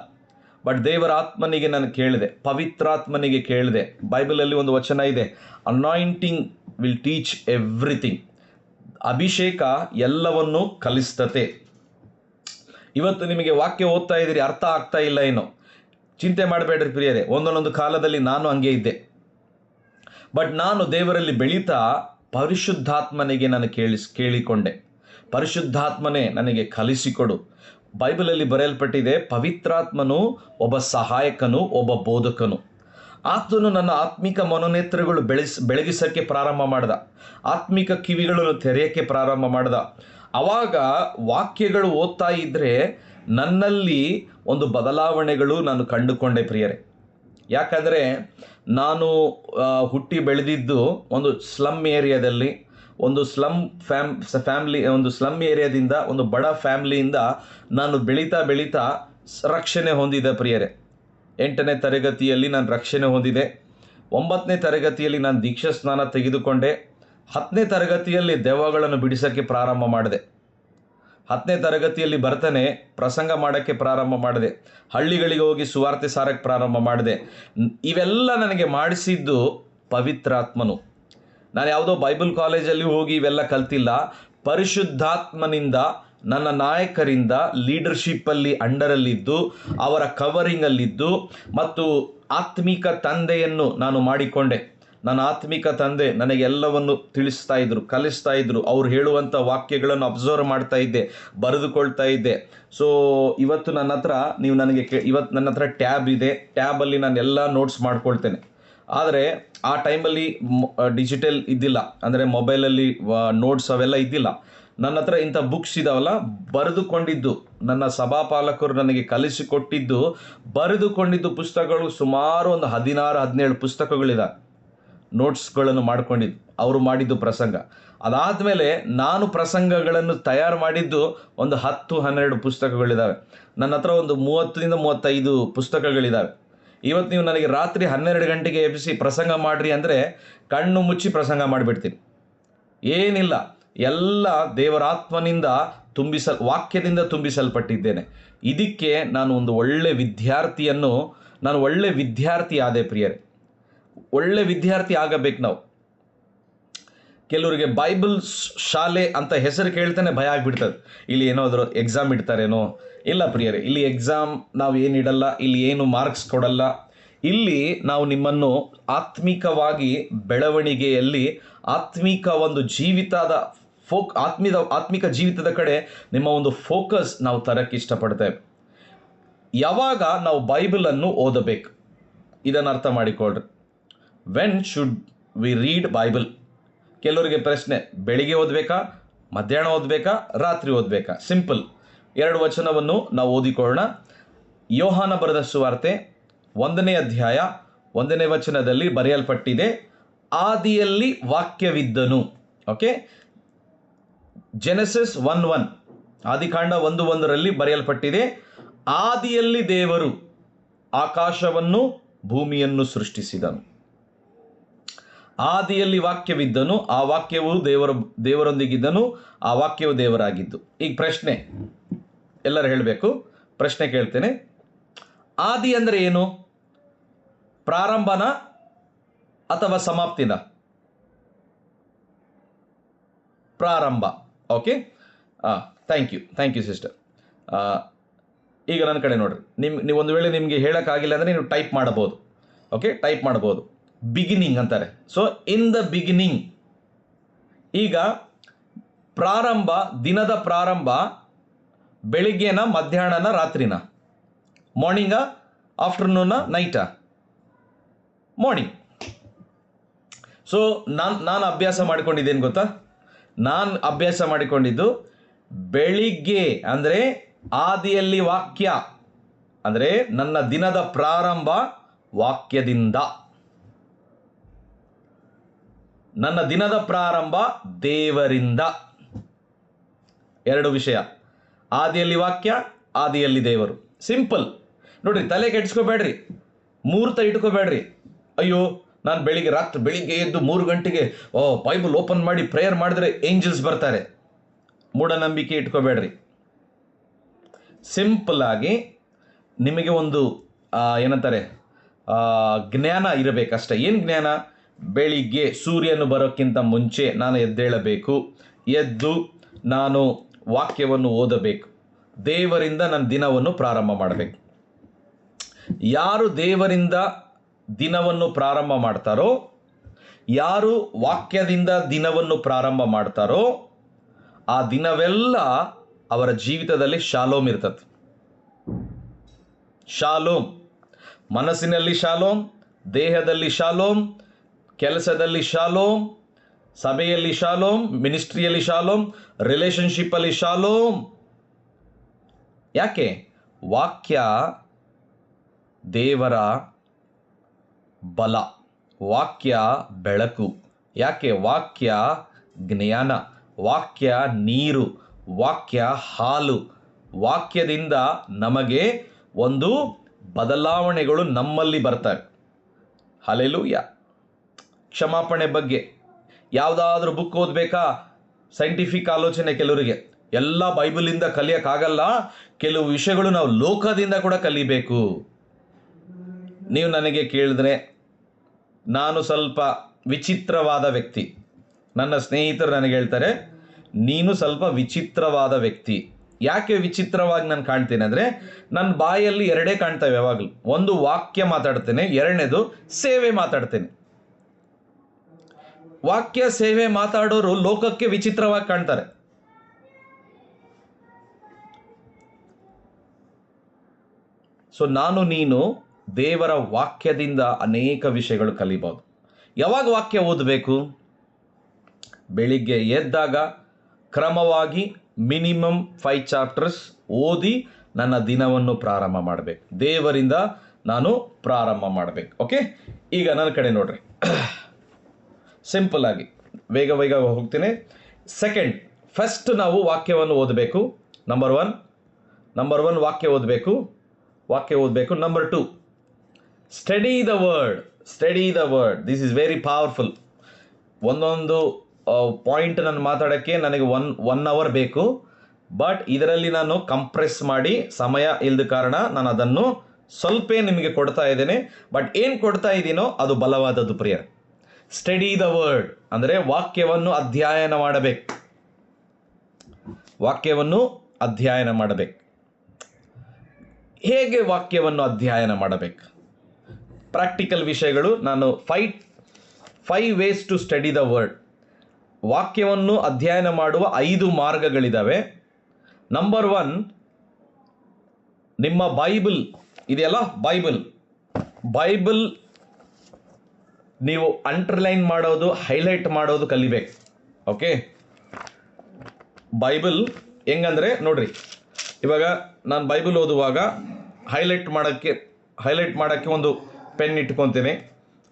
ಬಟ್ ದೇವರ ಆತ್ಮನಿಗೆ ನಾನು ಕೇಳಿದೆ, ಪವಿತ್ರಾತ್ಮನಿಗೆ ಕೇಳಿದೆ. ಬೈಬಲಲ್ಲಿ ಒಂದು ವಚನ ಇದೆ, ಅನಾಯಿಂಟಿಂಗ್ ವಿಲ್ ಟೀಚ್ ಎವ್ರಿಥಿಂಗ್. ಅಭಿಷೇಕ ಎಲ್ಲವನ್ನು ಕಲಿಸ್ತತೆ. ಇವತ್ತು ನಿಮಗೆ ವಾಕ್ಯ ಓದ್ತಾ ಇದ್ದೀರಿ, ಅರ್ಥ ಆಗ್ತಾ ಇಲ್ಲ ಏನೋ, ಚಿಂತೆ ಮಾಡಬೇಡ್ರಿ ಪ್ರಿಯರೇ. ಒಂದೊಂದೊಂದು ಕಾಲದಲ್ಲಿ ನಾನು ಹಂಗೆ ಇದ್ದೆ. ಬಟ್ ನಾನು ದೇವರಲ್ಲಿ ಬೆಳೀತಾ ಪರಿಶುದ್ಧಾತ್ಮನಿಗೆ ನಾನು ಕೇಳಿಕೊಂಡೆ, ಪರಿಶುದ್ಧಾತ್ಮನೇ ನನಗೆ ಕಲಿಸಿಕೊಡು. ಬೈಬಲಲ್ಲಿ ಬರೆಯಲ್ಪಟ್ಟಿದೆ, ಪವಿತ್ರಾತ್ಮನು ಒಬ್ಬ ಸಹಾಯಕನು, ಒಬ್ಬ ಬೋಧಕನು. ಆತನು ನನ್ನ ಆತ್ಮಿಕ ಮನೋನೇತ್ರಗಳು ಬೆಳಗಿಸೋಕ್ಕೆ ಪ್ರಾರಂಭ ಮಾಡ್ದ, ಆತ್ಮಿಕ ಕಿವಿಗಳನ್ನು ತೆರೆಯೋಕ್ಕೆ ಪ್ರಾರಂಭ ಮಾಡ್ದ. ಆವಾಗ ವಾಕ್ಯಗಳು ಓದ್ತಾ ಇದ್ದರೆ ನನ್ನಲ್ಲಿ ಒಂದು ಬದಲಾವಣೆಗಳು ನಾನು ಕಂಡುಕೊಂಡೆ ಪ್ರಿಯರೇ. ಯಾಕಂದರೆ ನಾನು ಹುಟ್ಟಿ ಬೆಳೆದಿದ್ದು ಒಂದು ಸ್ಲಮ್ ಏರಿಯಾದಲ್ಲಿ, ಒಂದು ಸ್ಲಮ್ ಏರಿಯಾದಿಂದ, ಒಂದು ಬಡ ಫ್ಯಾಮ್ಲಿಯಿಂದ ನಾನು ಬೆಳೀತಾ ಬೆಳೀತಾ ರಕ್ಷಣೆ ಹೊಂದಿದೆ ಪ್ರಿಯರೇ. 8ನೇ ತರಗತಿಯಲ್ಲಿ ನಾನು ರಕ್ಷಣೆ ಹೊಂದಿದೆ. 9ನೇ ತರಗತಿಯಲ್ಲಿ ನಾನು ದೀಕ್ಷಾ ಸ್ನಾನ ತೆಗೆದುಕೊಂಡೆ. 10ನೇ ತರಗತಿಯಲ್ಲಿ ದೆವ್ವಗಳನ್ನು ಬಿಡಿಸೋಕ್ಕೆ ಪ್ರಾರಂಭ ಮಾಡಿದೆ. 10ನೇ ತರಗತಿಯಲ್ಲಿ ಬರ್ತಾನೆ ಪ್ರಸಂಗ ಮಾಡೋಕ್ಕೆ ಪ್ರಾರಂಭ ಮಾಡಿದೆ. ಹಳ್ಳಿಗಳಿಗೆ ಹೋಗಿ ಸುವಾರ್ತೆ ಸಾರಕ್ಕೆ ಪ್ರಾರಂಭ ಮಾಡಿದೆ. ಇವೆಲ್ಲ ನನಗೆ ಮಾಡಿಸಿದ್ದು ಪವಿತ್ರಾತ್ಮನು. ನಾನು ಯಾವುದೋ ಬೈಬಲ್ ಕಾಲೇಜಲ್ಲಿ ಹೋಗಿ ಇವೆಲ್ಲ ಕಲ್ತಿಲ್ಲ. ಪರಿಶುದ್ಧಾತ್ಮನಿಂದ, ನನ್ನ ನಾಯಕರಿಂದ ಲೀಡರ್ಶಿಪ್ಪಲ್ಲಿ ಅಂಡರಲ್ಲಿದ್ದು, ಅವರ ಕವರಿಂಗಲ್ಲಿದ್ದು, ಮತ್ತು ಆತ್ಮಿಕ ತಂದೆಯನ್ನು ನಾನು ಮಾಡಿಕೊಂಡೆ. ನನ್ನ ಆತ್ಮಿಕ ತಂದೆ ನನಗೆಲ್ಲವನ್ನು ತಿಳಿಸ್ತಾ ಇದ್ರು, ಕಲಿಸ್ತಾ ಇದ್ರು. ಅವ್ರು ಹೇಳುವಂಥ ವಾಕ್ಯಗಳನ್ನು ಅಬ್ಸರ್ವ್ ಮಾಡ್ತಾ ಇದ್ದೆ, ಬರೆದುಕೊಳ್ತಾ ಇದ್ದೆ. ಸೊ ಇವತ್ತು ನನ್ನ ಹತ್ರ ಇವತ್ತು ನನ್ನ ಹತ್ರ ಟ್ಯಾಬ್ ಇದೆ. ಟ್ಯಾಬಲ್ಲಿ ನಾನು ಎಲ್ಲ ನೋಟ್ಸ್ ಮಾಡ್ಕೊಳ್ತೇನೆ. ಆದರೆ ಆ ಟೈಮಲ್ಲಿ ಡಿಜಿಟಲ್ ಇದ್ದಿಲ್ಲ, ಅಂದರೆ ಮೊಬೈಲಲ್ಲಿ ನೋಟ್ಸ್ ಅವೆಲ್ಲ ಇದ್ದಿಲ್ಲ. ನನ್ನ ಹತ್ರ ಇಂಥ ಬುಕ್ಸ್ ಇದಾವಲ್ಲ, ಬರೆದುಕೊಂಡಿದ್ದು, ನನ್ನ ಸಭಾಪಾಲಕರು ನನಗೆ ಕಲಿಸಿಕೊಟ್ಟಿದ್ದು, ಬರೆದುಕೊಂಡಿದ್ದು ಪುಸ್ತಕಗಳು ಸುಮಾರು ಒಂದು 16-17 ಪುಸ್ತಕಗಳಿದ್ದಾವೆ. ನೋಟ್ಸ್ಗಳನ್ನು ಮಾಡ್ಕೊಂಡಿದ್ದು, ಅವರು ಮಾಡಿದ್ದು ಪ್ರಸಂಗ. ಅದಾದಮೇಲೆ ನಾನು ಪ್ರಸಂಗಗಳನ್ನು ತಯಾರು ಮಾಡಿದ್ದು ಒಂದು 10-12 ಪುಸ್ತಕಗಳಿದ್ದಾವೆ. ನನ್ನ ಹತ್ರ ಒಂದು 30-35 ಪುಸ್ತಕಗಳಿದ್ದಾವೆ. ಇವತ್ತು ನೀವು ನನಗೆ ರಾತ್ರಿ 12 ಗಂಟೆಗೆ ಎಬ್ಬಿಸಿ ಪ್ರಸಂಗ ಮಾಡಿರಿ ಅಂದರೆ ಕಣ್ಣು ಮುಚ್ಚಿ ಪ್ರಸಂಗ ಮಾಡಿಬಿಡ್ತೀನಿ. ಏನಿಲ್ಲ, ಎಲ್ಲ ದೇವರಾತ್ಮನಿಂದ ವಾಕ್ಯದಿಂದ ತುಂಬಿಸಲ್ಪಟ್ಟಿದ್ದೇನೆ. ಇದಕ್ಕೆ ನಾನು ಒಂದು ಒಳ್ಳೆ ವಿದ್ಯಾರ್ಥಿ ಆದೆ ಪ್ರಿಯರೇ. ಒಳ್ಳೆ ವಿದ್ಯಾರ್ಥಿ ಆಗಬೇಕು ನಾವು. ಕೆಲವರಿಗೆ ಬೈಬಲ್ ಶಾಲೆ ಅಂತ ಹೆಸರು ಕೇಳ್ತಾನೆ ಭಯ ಆಗಿಬಿಡ್ತದೆ. ಇಲ್ಲಿ ಏನಾದರೂ ಎಕ್ಸಾಮ್ ಇಡ್ತಾರೇನೋ? ಇಲ್ಲ ಪ್ರಿಯರೇ, ಇಲ್ಲಿ ಎಕ್ಸಾಮ್ ನಾವು ಏನಿಡಲ್ಲ, ಇಲ್ಲಿ ಏನು ಮಾರ್ಕ್ಸ್ ಕೊಡಲ್ಲ. ಇಲ್ಲಿ ನಾವು ನಿಮ್ಮನ್ನು ಆತ್ಮಿಕವಾಗಿ ಬೆಳವಣಿಗೆಯಲ್ಲಿ, ಆತ್ಮಿಕ ಒಂದು ಆತ್ಮಿಕ ಜೀವಿತದ ಕಡೆ ನಿಮ್ಮ ಒಂದು ಫೋಕಸ್ ನಾವು ತರಕ್ಕೆ ಇಷ್ಟಪಡ್ತೇವೆ. ಯಾವಾಗ ನಾವು ಬೈಬಲನ್ನು ಓದಬೇಕು, ಇದನ್ನು ಅರ್ಥ ಮಾಡಿಕೊಳ್ಳ್ರಿ. When should we read Bible? ಕೆಲವರಿಗೆ ಪ್ರಶ್ನೆ, ಬೆಳಿಗ್ಗೆ ಓದಬೇಕಾ, ಮಧ್ಯಾಹ್ನ ಓದಬೇಕಾ, ರಾತ್ರಿ ಓದಬೇಕಾ? ಸಿಂಪಲ್, 2 ವಚನವನ್ನು ನಾವು ಓದಿಕೊಳ್ಳೋಣ. ಯೋಹಾನ ಬರೆದ ಸುವಾರ್ತೆ 1ನೇ ಅಧ್ಯಾಯ 1ನೇ ವಚನದಲ್ಲಿ ಬರೆಯಲ್ಪಟ್ಟಿದೆ, ಆದಿಯಲ್ಲಿ ವಾಕ್ಯವಿದ್ದನು. ಓಕೆ, ಜೆನೆಸಿಸ್ 1:1, ಆದಿಕಾಂಡ 1:1ರಲ್ಲಿ ಬರೆಯಲ್ಪಟ್ಟಿದೆ, ಆದಿಯಲ್ಲಿ ದೇವರು ಆಕಾಶವನ್ನು ಭೂಮಿಯನ್ನು ಸೃಷ್ಟಿಸಿದನು. ಆದಿಯಲ್ಲಿ ವಾಕ್ಯವಿದ್ದನು, ಆ ವಾಕ್ಯವು ದೇವರೊಂದಿಗಿದ್ದನು, ಆ ವಾಕ್ಯವು ದೇವರಾಗಿದ್ದು. ಈಗ ಪ್ರಶ್ನೆ, ಎಲ್ಲರೂ ಹೇಳಬೇಕು. ಪ್ರಶ್ನೆ ಕೇಳ್ತೇನೆ, ಆದಿ ಅಂದರೆ ಏನು? ಪ್ರಾರಂಭನ ಅಥವಾ ಸಮಾಪ್ತಿನ? ಪ್ರಾರಂಭ. Okay, thank you sister. ಈಗ ನನ್ನ ಕಡೆ ನೋಡ್ರಿ, ನೀವು ಒಂದು ವೇಳೆ ನಿಮಗೆ ಹೇಳೋಕ್ಕಾಗಿಲ್ಲ ಅಂದರೆ ನೀವು ಟೈಪ್ ಮಾಡಬಹುದು. ಓಕೆ, ಟೈಪ್ ಮಾಡ್ಬೋದು. ಬಿಗಿನಿಂಗ್ ಅಂತಾರೆ. ಸೊ ಇನ್ ದ ಬಿಗಿನಿಂಗ್, ಈಗ ಪ್ರಾರಂಭ, ದಿನದ ಪ್ರಾರಂಭ ಬೆಳಿಗ್ಗೆನ, ಮಧ್ಯಾಹ್ನನ, ರಾತ್ರಿನ, ಮಾರ್ನಿಂಗ, ಆಫ್ಟರ್ನೂನ, ನೈಟಾ? ಮಾರ್ನಿಂಗ್. ಸೊ ನಾನು ಅಭ್ಯಾಸ ಮಾಡಿಕೊಂಡಿದ್ದೇನು ಗೊತ್ತಾ? ನಾನು ಅಭ್ಯಾಸ ಮಾಡಿಕೊಂಡಿದ್ದು ಬೆಳಿಗ್ಗೆ ಅಂದರೆ ಆದಿಯಲ್ಲಿ ವಾಕ್ಯ, ಅಂದರೆ ನನ್ನ ದಿನದ ಪ್ರಾರಂಭ ವಾಕ್ಯದಿಂದ, ನನ್ನ ದಿನದ ಪ್ರಾರಂಭ ದೇವರಿಂದ. ಎರಡು ವಿಷಯ, ಆದಿಯಲ್ಲಿ ವಾಕ್ಯ, ಆದಿಯಲ್ಲಿ ದೇವರು. ಸಿಂಪಲ್ ನೋಡ್ರಿ, ತಲೆ ಕೆಡ್ಸ್ಕೋಬೇಡ್ರಿ, ಮುಹೂರ್ತ ಇಟ್ಕೋಬೇಡ್ರಿ. ಅಯ್ಯೋ ನಾನು ಬೆಳಿಗ್ಗೆ ಎದ್ದು 3 ಗಂಟೆಗೆ ಬೈಬಲ್ ಓಪನ್ ಮಾಡಿ ಪ್ರೇಯರ್ ಮಾಡಿದ್ರೆ ಏಂಜಲ್ಸ್ ಬರ್ತಾರೆ, ಮೂಢನಂಬಿಕೆ ಇಟ್ಕೋಬೇಡ್ರಿ. ಸಿಂಪಲ್ ಆಗಿ ನಿಮಗೆ ಒಂದು ಏನಂತಾರೆ ಜ್ಞಾನ ಇರಬೇಕಷ್ಟೆ. ಏನು ಜ್ಞಾನ? ಬೆಳಿಗ್ಗೆ ಸೂರ್ಯನು ಬರೋಕ್ಕಿಂತ ಮುಂಚೆ ನಾನು ಎದ್ದೇಳಬೇಕು, ಎದ್ದು ನಾನು ವಾಕ್ಯವನ್ನು ಓದಬೇಕು, ದೇವರಿಂದ ನನ್ನ ದಿನವನ್ನು ಪ್ರಾರಂಭ ಮಾಡಬೇಕು. ಯಾರು ದೇವರಿಂದ ದಿನವನ್ನು ಪ್ರಾರಂಭ ಮಾಡ್ತಾರೋ, ಯಾರು ವಾಕ್ಯದಿಂದ ದಿನವನ್ನು ಪ್ರಾರಂಭ ಮಾಡ್ತಾರೋ, ಆ ದಿನವೆಲ್ಲ ಅವರ ಜೀವಿತದಲ್ಲಿ ಶಾಲೋಮ್ ಇರ್ತದೆ. ಶಾಲೋಮ್, ಮನಸ್ಸಿನಲ್ಲಿ ಶಾಲೋಮ್, ದೇಹದಲ್ಲಿ ಶಾಲೋಮ್, ಕೆಲಸದಲ್ಲಿ ಶಾಲೋಮ್, ಸಭೆಯಲ್ಲಿ ಶಾಲೋಮ್, ಮಿನಿಸ್ಟ್ರಿಯಲ್ಲಿ ಶಾಲೋಮ್, ರಿಲೇಷನ್ಶಿಪ್ಪಲ್ಲಿ ಶಾಲೋಮ್. ಯಾಕೆ? ವಾಕ್ಯ ದೇವರ ಬಲ, ವಾಕ್ಯ ಬೆಳಕು. ಯಾಕೆ? ವಾಕ್ಯ ಜ್ಞಾನ, ವಾಕ್ಯ ನೀರು, ವಾಕ್ಯ ಹಾಲು. ವಾಕ್ಯದಿಂದ ನಮಗೆ ಒಂದು ಬದಲಾವಣೆಗಳು ನಮ್ಮಲ್ಲಿ ಬರ್ತವೆ. ಹಲ್ಲೆಲೂಯ. ಕ್ಷಮಾಪಣೆ ಬಗ್ಗೆ ಯಾವುದಾದ್ರೂ ಬುಕ್ ಓದಬೇಕಾ? ಸೈಂಟಿಫಿಕ್ ಆಲೋಚನೆ ಕೆಲವರಿಗೆ. ಎಲ್ಲ ಬೈಬಲಿಂದ ಕಲಿಯೋಕ್ಕಾಗಲ್ಲ, ಕೆಲವು ವಿಷಯಗಳು ನಾವು ಲೋಕದಿಂದ ಕೂಡ ಕಲಿಬೇಕು. ನೀವು ನನಗೆ ಕೇಳಿದ್ರೆ ನಾನು ಸ್ವಲ್ಪ ವಿಚಿತ್ರವಾದ ವ್ಯಕ್ತಿ. ನನ್ನ ಸ್ನೇಹಿತರು ನನಗೆ ಹೇಳ್ತಾರೆ, ನೀನು ಸ್ವಲ್ಪ ವಿಚಿತ್ರವಾದ ವ್ಯಕ್ತಿ. ಯಾಕೆ ವಿಚಿತ್ರವಾಗಿ ನಾನು ಕಾಣ್ತೇನೆ ಅಂದರೆ, ನನ್ನ ಬಾಯಲ್ಲಿ ಎರಡೇ ಕಾಣ್ತವೆ ಯಾವಾಗಲೂ. ಒಂದು ವಾಕ್ಯ ಮಾತಾಡ್ತೇನೆ, ಎರಡನೇದು ಸೇವೆ ಮಾತಾಡ್ತೇನೆ. ವಾಕ್ಯ ಸೇವೆ ಮಾತಾಡೋರು ಲೋಕಕ್ಕೆ ವಿಚಿತ್ರವಾಗಿ ಕಾಣ್ತಾರೆ. ಸೊ ನೀನು ದೇವರ ವಾಕ್ಯದಿಂದ ಅನೇಕ ವಿಷಯಗಳು ಕಲಿಬಹುದು. ಯಾವಾಗ ವಾಕ್ಯ ಓದಬೇಕು? ಬೆಳಿಗ್ಗೆ ಎದ್ದಾಗ ಕ್ರಮವಾಗಿ ಮಿನಿಮಮ್ 5 ಚಾಪ್ಟರ್ಸ್ ಓದಿ ನನ್ನ ದಿನವನ್ನು ಪ್ರಾರಂಭ ಮಾಡಬೇಕು. ದೇವರಿಂದ ನಾನು ಪ್ರಾರಂಭ ಮಾಡಬೇಕು. ಓಕೆ, ಈಗ ನನ್ನ ಕಡೆ ನೋಡ್ರಿ, ಸಿಂಪಲ್ ಆಗಿ ವೇಗ ಹೋಗ್ತೇನೆ. ಸೆಕೆಂಡ್, ಫಸ್ಟ್ ನಾವು ವಾಕ್ಯವನ್ನು ಓದಬೇಕು. ನಂಬರ್ ಒನ್ ವಾಕ್ಯ ಓದಬೇಕು. Number 2, study the word. This is very powerful. ಒಂದೊಂದು ಪಾಯಿಂಟ್ ನಾನು ಮಾತಾಡೋಕ್ಕೆ ನನಗೆ ಒನ್ ಅವರ್ ಬೇಕು. ಬಟ್ ಇದರಲ್ಲಿ ನಾನು ಕಂಪ್ರೆಸ್ ಮಾಡಿ, ಸಮಯ ಇಲ್ಲದ ಕಾರಣ ನಾನು ಅದನ್ನು ಸ್ವಲ್ಪ ನಿಮಗೆ ಕೊಡ್ತಾ ಇದ್ದೇನೆ. ಬಟ್ ಏನು ಕೊಡ್ತಾ ಇದ್ದೀನೋ ಅದು ಬಲವಾದದ್ದು ಪ್ರಿಯರ್. ಸ್ಟಡಿ ದ ವರ್ಡ್ ಅಂದರೆ ವಾಕ್ಯವನ್ನು ಅಧ್ಯಯನ ಮಾಡಬೇಕು. ಹೇಗೆ ವಾಕ್ಯವನ್ನು ಅಧ್ಯಯನ ಮಾಡಬೇಕು? ಪ್ರಾಕ್ಟಿಕಲ್ ವಿಷಯಗಳು. ನಾನು 5 ways to study the word. ವಾಕ್ಯವನ್ನು ಅಧ್ಯಯನ ಮಾಡುವ 5 ಮಾರ್ಗಗಳಿದ್ದಾವೆ. ನಂಬರ್ 1, ನಿಮ್ಮ ಬೈಬಲ್ ಇದೆಯಲ್ಲ, ಬೈಬಲ್ ನೀವು ಅಂಡರ್ಲೈನ್ ಮಾಡೋದು, ಹೈಲೈಟ್ ಮಾಡೋದು ಕಲಿಬೇಕು. ಓಕೆ, ಬೈಬಲ್ ಹೆಂಗಂದರೆ ನೋಡ್ರಿ, ಇವಾಗ ನಾನು ಬೈಬಲ್ ಓದುವಾಗ ಹೈಲೈಟ್ ಮಾಡೋಕ್ಕೆ ಒಂದು ಪೆನ್ ಇಟ್ಕೊತೀನಿ,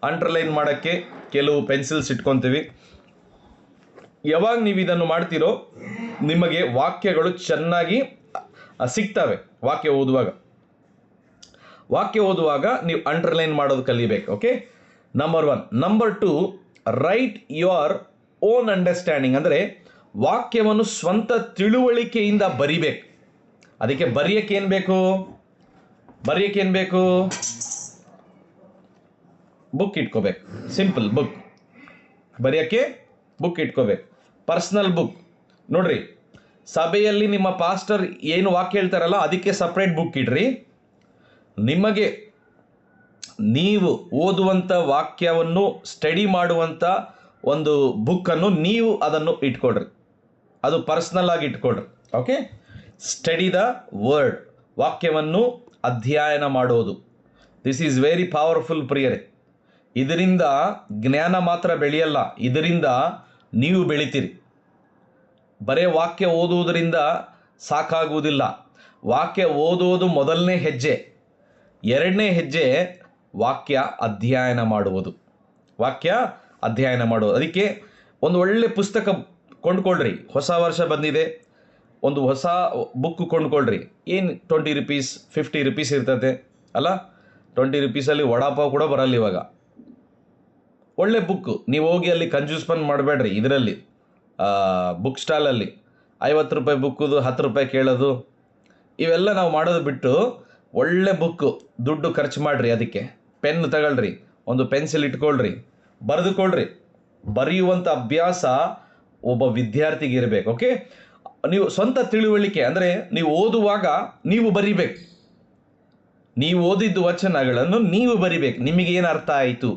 ಅಂಡರ್ಲೈನ್ ಮಾಡೋಕ್ಕೆ ಕೆಲವು ಪೆನ್ಸಿಲ್ಸ್ ಇಟ್ಕೊತೀವಿ. ಯಾವಾಗ ನೀವು ಇದನ್ನು ಮಾಡ್ತೀರೋ ನಿಮಗೆ ವಾಕ್ಯಗಳು ಚೆನ್ನಾಗಿ ಸಿಗ್ತವೆ. ವಾಕ್ಯ ಓದುವಾಗ ನೀವು ಅಂಡರ್ಲೈನ್ ಮಾಡೋದು ಕಲಿಬೇಕು. Okay, number 1. Number 2, write your own understanding ಅಂದರೆ ವಾಕ್ಯವನ್ನು ಸ್ವಂತ ತಿಳುವಳಿಕೆಯಿಂದ ಬರಿಬೇಕು. ಅದಕ್ಕೆ ಬರೆಯೋಕ್ಕೆ ಏನು ಬೇಕು? ಬುಕ್ ಇಟ್ಕೋಬೇಕು. ಸಿಂಪಲ್, ಬರೆಯೋಕ್ಕೆ ಬುಕ್ ಇಟ್ಕೋಬೇಕು. ಪರ್ಸ್ನಲ್ ಬುಕ್ ನೋಡ್ರಿ, ಸಭೆಯಲ್ಲಿ ನಿಮ್ಮ ಪಾಸ್ಟರ್ ಏನು ವಾಕ್ಯ ಹೇಳ್ತಾರಲ್ಲ ಅದಕ್ಕೆ ಸಪ್ರೇಟ್ ಬುಕ್ ಇಡ್ರಿ. ನಿಮಗೆ ನೀವು ಓದುವಂಥ ವಾಕ್ಯವನ್ನು ಸ್ಟಡಿ ಮಾಡುವಂಥ ಒಂದು ಬುಕ್ಕನ್ನು ನೀವು ಅದನ್ನು ಇಟ್ಕೊಳ್ರಿ. ಅದು ಪರ್ಸ್ನಲ್ ಆಗಿ ಇಟ್ಕೊಳ್ರಿ. ಓಕೆ, ಸ್ಟಡಿ ದ ವರ್ಡ್, ವಾಕ್ಯವನ್ನು ಅಧ್ಯಯನ ಮಾಡೋದು. ದಿಸ್ ಈಸ್ ವೆರಿ ಪವರ್ಫುಲ್ ಪ್ರಿಯರೇ. ಇದರಿಂದ ಜ್ಞಾನ ಮಾತ್ರ ಬೆಳೆಯಲ್ಲ, ಇದರಿಂದ ನೀವು ಬೆಳಿತೀರಿ. ಬರೇ ವಾಕ್ಯ ಓದುವುದರಿಂದ ಸಾಕಾಗುವುದಿಲ್ಲ. ವಾಕ್ಯ ಓದುವುದು ಮೊದಲನೇ ಹೆಜ್ಜೆ. ಎರಡನೇ ಹೆಜ್ಜೆ ವಾಕ್ಯ ಅಧ್ಯಯನ ಮಾಡುವುದು. ವಾಕ್ಯ ಅಧ್ಯಯನ ಮಾಡೋದು. ಅದಕ್ಕೆ ಒಂದು ಒಳ್ಳೆ ಪುಸ್ತಕ ಕೊಂಡ್ಕೊಳ್ರಿ. ಹೊಸ ವರ್ಷ ಬಂದಿದೆ, ಒಂದು ಹೊಸ ಬುಕ್ ಕೊಂಡ್ಕೊಳ್ರಿ. ಏನು 20 ರೂಪೀಸ್ 50 ರೂಪೀಸ್ ಇರ್ತದೆ ಅಲ್ಲ. 20 ರೂಪೀಸಲ್ಲಿ ವಡಾಪಾವ್ ಕೂಡ ಬರಲ್ಲ ಇವಾಗ. ಒಳ್ಳೆ ಬುಕ್. ನೀವು ಹೋಗಿ ಅಲ್ಲಿ ಕಂಜೂಸ್ಪನ್ ಮಾಡಬೇಡ್ರಿ. ಇದರಲ್ಲಿ ಬುಕ್ ಸ್ಟಾಲಲ್ಲಿ 50 ರೂಪಾಯಿ ಬುಕ್ಕದು 10 ರೂಪಾಯಿ ಕೇಳೋದು ಇವೆಲ್ಲ ನಾವು ಮಾಡೋದು ಬಿಟ್ಟು ಒಳ್ಳೆ ಬುಕ್ಕು ದುಡ್ಡು ಖರ್ಚು ಮಾಡಿರಿ. ಅದಕ್ಕೆ ಪೆನ್ ತಗೊಳ್ರಿ, ಒಂದು ಪೆನ್ಸಿಲ್ ಇಟ್ಕೊಳ್ರಿ, ಬರೆದುಕೊಳ್ರಿ. ಬರೆಯುವಂಥ ಅಭ್ಯಾಸ ಒಬ್ಬ ವಿದ್ಯಾರ್ಥಿಗೆ ಇರಬೇಕು. ಓಕೆ, ನೀವು ಸ್ವಂತ ತಿಳುವಳಿಕೆ ಅಂದರೆ ನೀವು ಓದುವಾಗ ನೀವು ಬರಿಬೇಕು. ನೀವು ಓದಿದ್ದು ವಚನಗಳನ್ನು ನೀವು ಬರಿಬೇಕು. ನಿಮಗೇನು ಅರ್ಥ ಆಯಿತು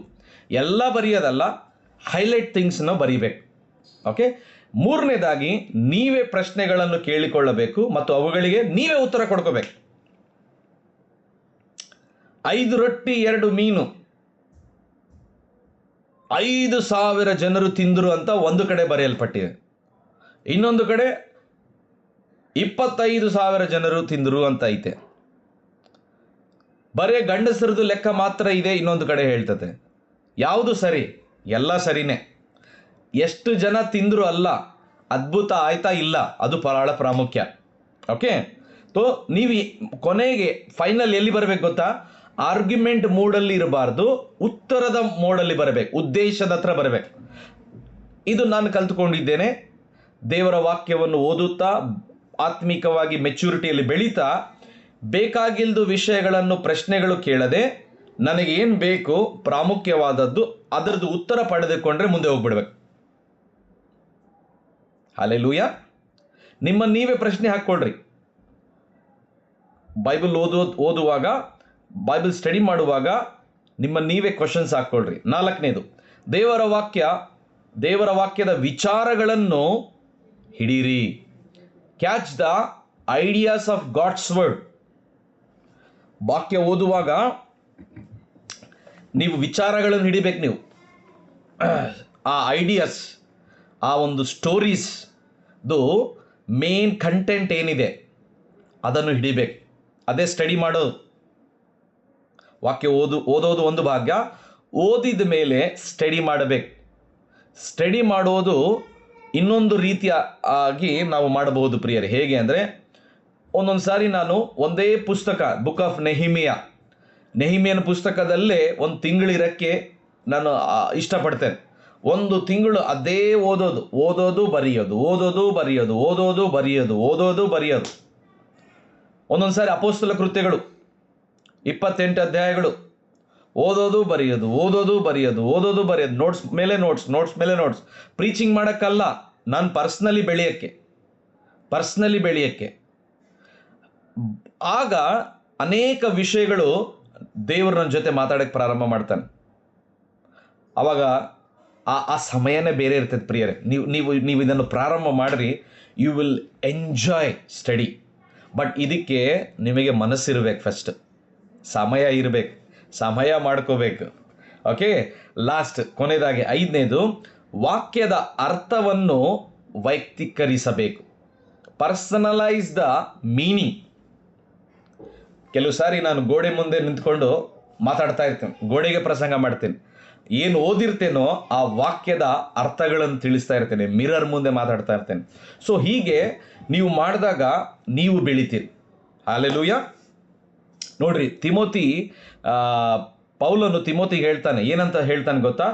ಎಲ್ಲ ಬರೆಯೋದಲ್ಲ, ಹೈಲೈಟ್ ಥಿಂಗ್ಸ್ನ ಬರಿಬೇಕು. ಓಕೆ, ಮೂರನೇದಾಗಿ ನೀವೇ ಪ್ರಶ್ನೆಗಳನ್ನು ಕೇಳಿಕೊಳ್ಳಬೇಕು ಮತ್ತು ಅವುಗಳಿಗೆ ನೀವೇ ಉತ್ತರ ಕೊಡ್ಕೋಬೇಕು. 5 ರೊಟ್ಟಿ 2 ಮೀನು 5,000 ಜನರು ತಿಂದರು ಅಂತ ಒಂದು ಕಡೆ ಬರೆಯಲ್ಪಟ್ಟಿದೆ. ಇನ್ನೊಂದು ಕಡೆ 25,000 ಜನರು ತಿಂದರು ಅಂತ ಐತೆ. ಬರೇ ಗಂಡಸರದು ಲೆಕ್ಕ ಮಾತ್ರ ಇದೆ, ಇನ್ನೊಂದು ಕಡೆ ಹೇಳ್ತದೆ. ಯಾವುದು ಸರಿ? ಎಲ್ಲ ಸರಿನೇ. ಎಷ್ಟು ಜನ ತಿಂದರು ಅಲ್ಲ, ಅದ್ಭುತ ಆಯ್ತಾ ಇಲ್ಲ, ಅದು ಬಹಳ ಪ್ರಾಮುಖ್ಯ. ಓಕೆ, ತೋ ನೀವು ಕೊನೆಗೆ ಫೈನಲ್ ಎಲ್ಲಿ ಬರಬೇಕು ಗೊತ್ತಾ? ಆರ್ಗ್ಯುಮೆಂಟ್ ಮೋಡಲ್ಲಿ ಇರಬಾರ್ದು, ಉತ್ತರದ ಮೋಡಲ್ಲಿ ಬರಬೇಕು, ಉದ್ದೇಶದ ಹತ್ರ ಬರಬೇಕು. ಇದು ನಾನು ಕಲ್ತ್ಕೊಂಡಿದ್ದೇನೆ. ದೇವರ ವಾಕ್ಯವನ್ನು ಓದುತ್ತಾ ಆತ್ಮಿಕವಾಗಿ ಮೆಚ್ಯೂರಿಟಿಯಲ್ಲಿ ಬೆಳೀತಾ ಬೇಕಾಗಿಲ್ದು ವಿಷಯಗಳನ್ನು ಪ್ರಶ್ನೆಗಳು ಕೇಳದೆ ನನಗೇನು ಬೇಕು ಪ್ರಾಮುಖ್ಯವಾದದ್ದು ಅದರದ್ದು ಉತ್ತರ ಪಡೆದುಕೊಂಡ್ರೆ ಮುಂದೆ ಹೋಗ್ಬಿಡ್ಬೇಕು. ಹಲ್ಲೆಲೂಯಾ. ನಿಮ್ಮನ್ನು ನೀವೇ ಪ್ರಶ್ನೆ ಹಾಕ್ಕೊಳ್ರಿ. ಬೈಬಲ್ ಓದುವಾಗ, ಬೈಬಲ್ ಸ್ಟಡಿ ಮಾಡುವಾಗ ನಿಮ್ಮನ್ನು ನೀವೇ ಕ್ವಶನ್ಸ್ ಹಾಕ್ಕೊಳ್ರಿ. 4ನೇದು, ದೇವರ ವಾಕ್ಯದ ವಿಚಾರಗಳನ್ನು ಹಿಡೀರಿ. Catch the ideas of God's word. ವಾಕ್ಯ ಓದುವಾಗ ನೀವು ವಿಚಾರಗಳನ್ನು ಹಿಡಿಬೇಕು. ನೀವು ಆ ಐಡಿಯಾಸ್, ಆ ಒಂದು ಸ್ಟೋರೀಸ್ದು ಮೇನ್ ಕಂಟೆಂಟ್ ಏನಿದೆ ಅದನ್ನು ಹಿಡಿಬೇಕು. ಅದೇ ಸ್ಟಡಿ ಮಾಡೋದು. ವಾಕ್ಯ ಓದೋದು ಒಂದು ಭಾಗ, ಓದಿದ ಮೇಲೆ ಸ್ಟಡಿ ಮಾಡಬೇಕು. ಸ್ಟಡಿ ಮಾಡೋದು ಇನ್ನೊಂದು ರೀತಿಯಾಗಿ ನಾವು ಮಾಡಬಹುದು ಪ್ರಿಯರೇ. ಹೇಗೆ ಅಂದರೆ, ಒಂದೊಂದು ಸಾರಿ ನಾನು ಒಂದೇ ಪುಸ್ತಕ, ಬುಕ್ ಆಫ್ ನೆಹಿಮಿಯನ ಪುಸ್ತಕದಲ್ಲೇ ಒಂದು ತಿಂಗಳಿರಕ್ಕೆ ನಾನು ಇಷ್ಟಪಡ್ತೇನೆ. ಒಂದು ತಿಂಗಳು ಅದೇ ಓದೋದು ಬರೆಯೋದು. ಒಂದೊಂದು ಸಾರಿ ಅಪೊಸ್ತಲ ಕೃತ್ಯಗಳು 28 ಅಧ್ಯಾಯಗಳು ಓದೋದು ಬರೆಯೋದು, ನೋಟ್ಸ್ ಮೇಲೆ ನೋಟ್ಸ್. ಪ್ರೀಚಿಂಗ್ ಮಾಡೋಕ್ಕಲ್ಲ, ನಾನು ಪರ್ಸ್ನಲಿ ಬೆಳೆಯೋಕ್ಕೆ. ಆಗ ಅನೇಕ ವಿಷಯಗಳು ದೇವರು ನನ್ನ ಜೊತೆ ಮಾತಾಡೋಕ್ಕೆ ಪ್ರಾರಂಭ ಮಾಡ್ತಾನೆ. ಆವಾಗ ಆ ಸಮಯನೇ ಬೇರೆ ಇರ್ತದೆ ಪ್ರಿಯರೇ. ನೀವು ಇದನ್ನು ಪ್ರಾರಂಭ ಮಾಡಿರಿ, you will enjoy study. But ಇದಕ್ಕೆ ನಿಮಗೆ ಮನಸ್ಸಿರಬೇಕು, ಫಸ್ಟ್ ಸಮಯ ಇರಬೇಕು, ಸಮಯ ಮಾಡ್ಕೋಬೇಕು. ಓಕೆ, ಕೊನೆಯದಾಗಿ 5ನೇದು, ವಾಕ್ಯದ ಅರ್ಥವನ್ನು ವೈಯಕ್ತೀಕರಿಸಬೇಕು. Personalise the meaning. ಕೆಲವು ಸಾರಿ ನಾನು ಗೋಡೆ ಮುಂದೆ ನಿಂತ್ಕೊಂಡು ಮಾತಾಡ್ತಾ ಇರ್ತೇನೆ, ಗೋಡೆಗೆ ಪ್ರಸಂಗ ಮಾಡ್ತೇನೆ. ಏನು ಓದಿರ್ತೇನೋ ಆ ವಾಕ್ಯದ ಅರ್ಥಗಳನ್ನು ತಿಳಿಸ್ತಾ ಇರ್ತೇನೆ, ಮಿರರ್ ಮುಂದೆ ಮಾತಾಡ್ತಾ ಇರ್ತೇನೆ. ಸೊ ಹೀಗೆ ನೀವು ಮಾಡಿದಾಗ ನೀವು ಬೆಳಿತೀರಿ. ಹಲ್ಲೆಲೂಯಾ. ನೋಡ್ರಿ, ಪೌಲನು ತಿಮೋತಿಗೆ ಹೇಳ್ತಾನೆ, ಏನಂತ ಹೇಳ್ತಾನೆ ಗೊತ್ತಾ?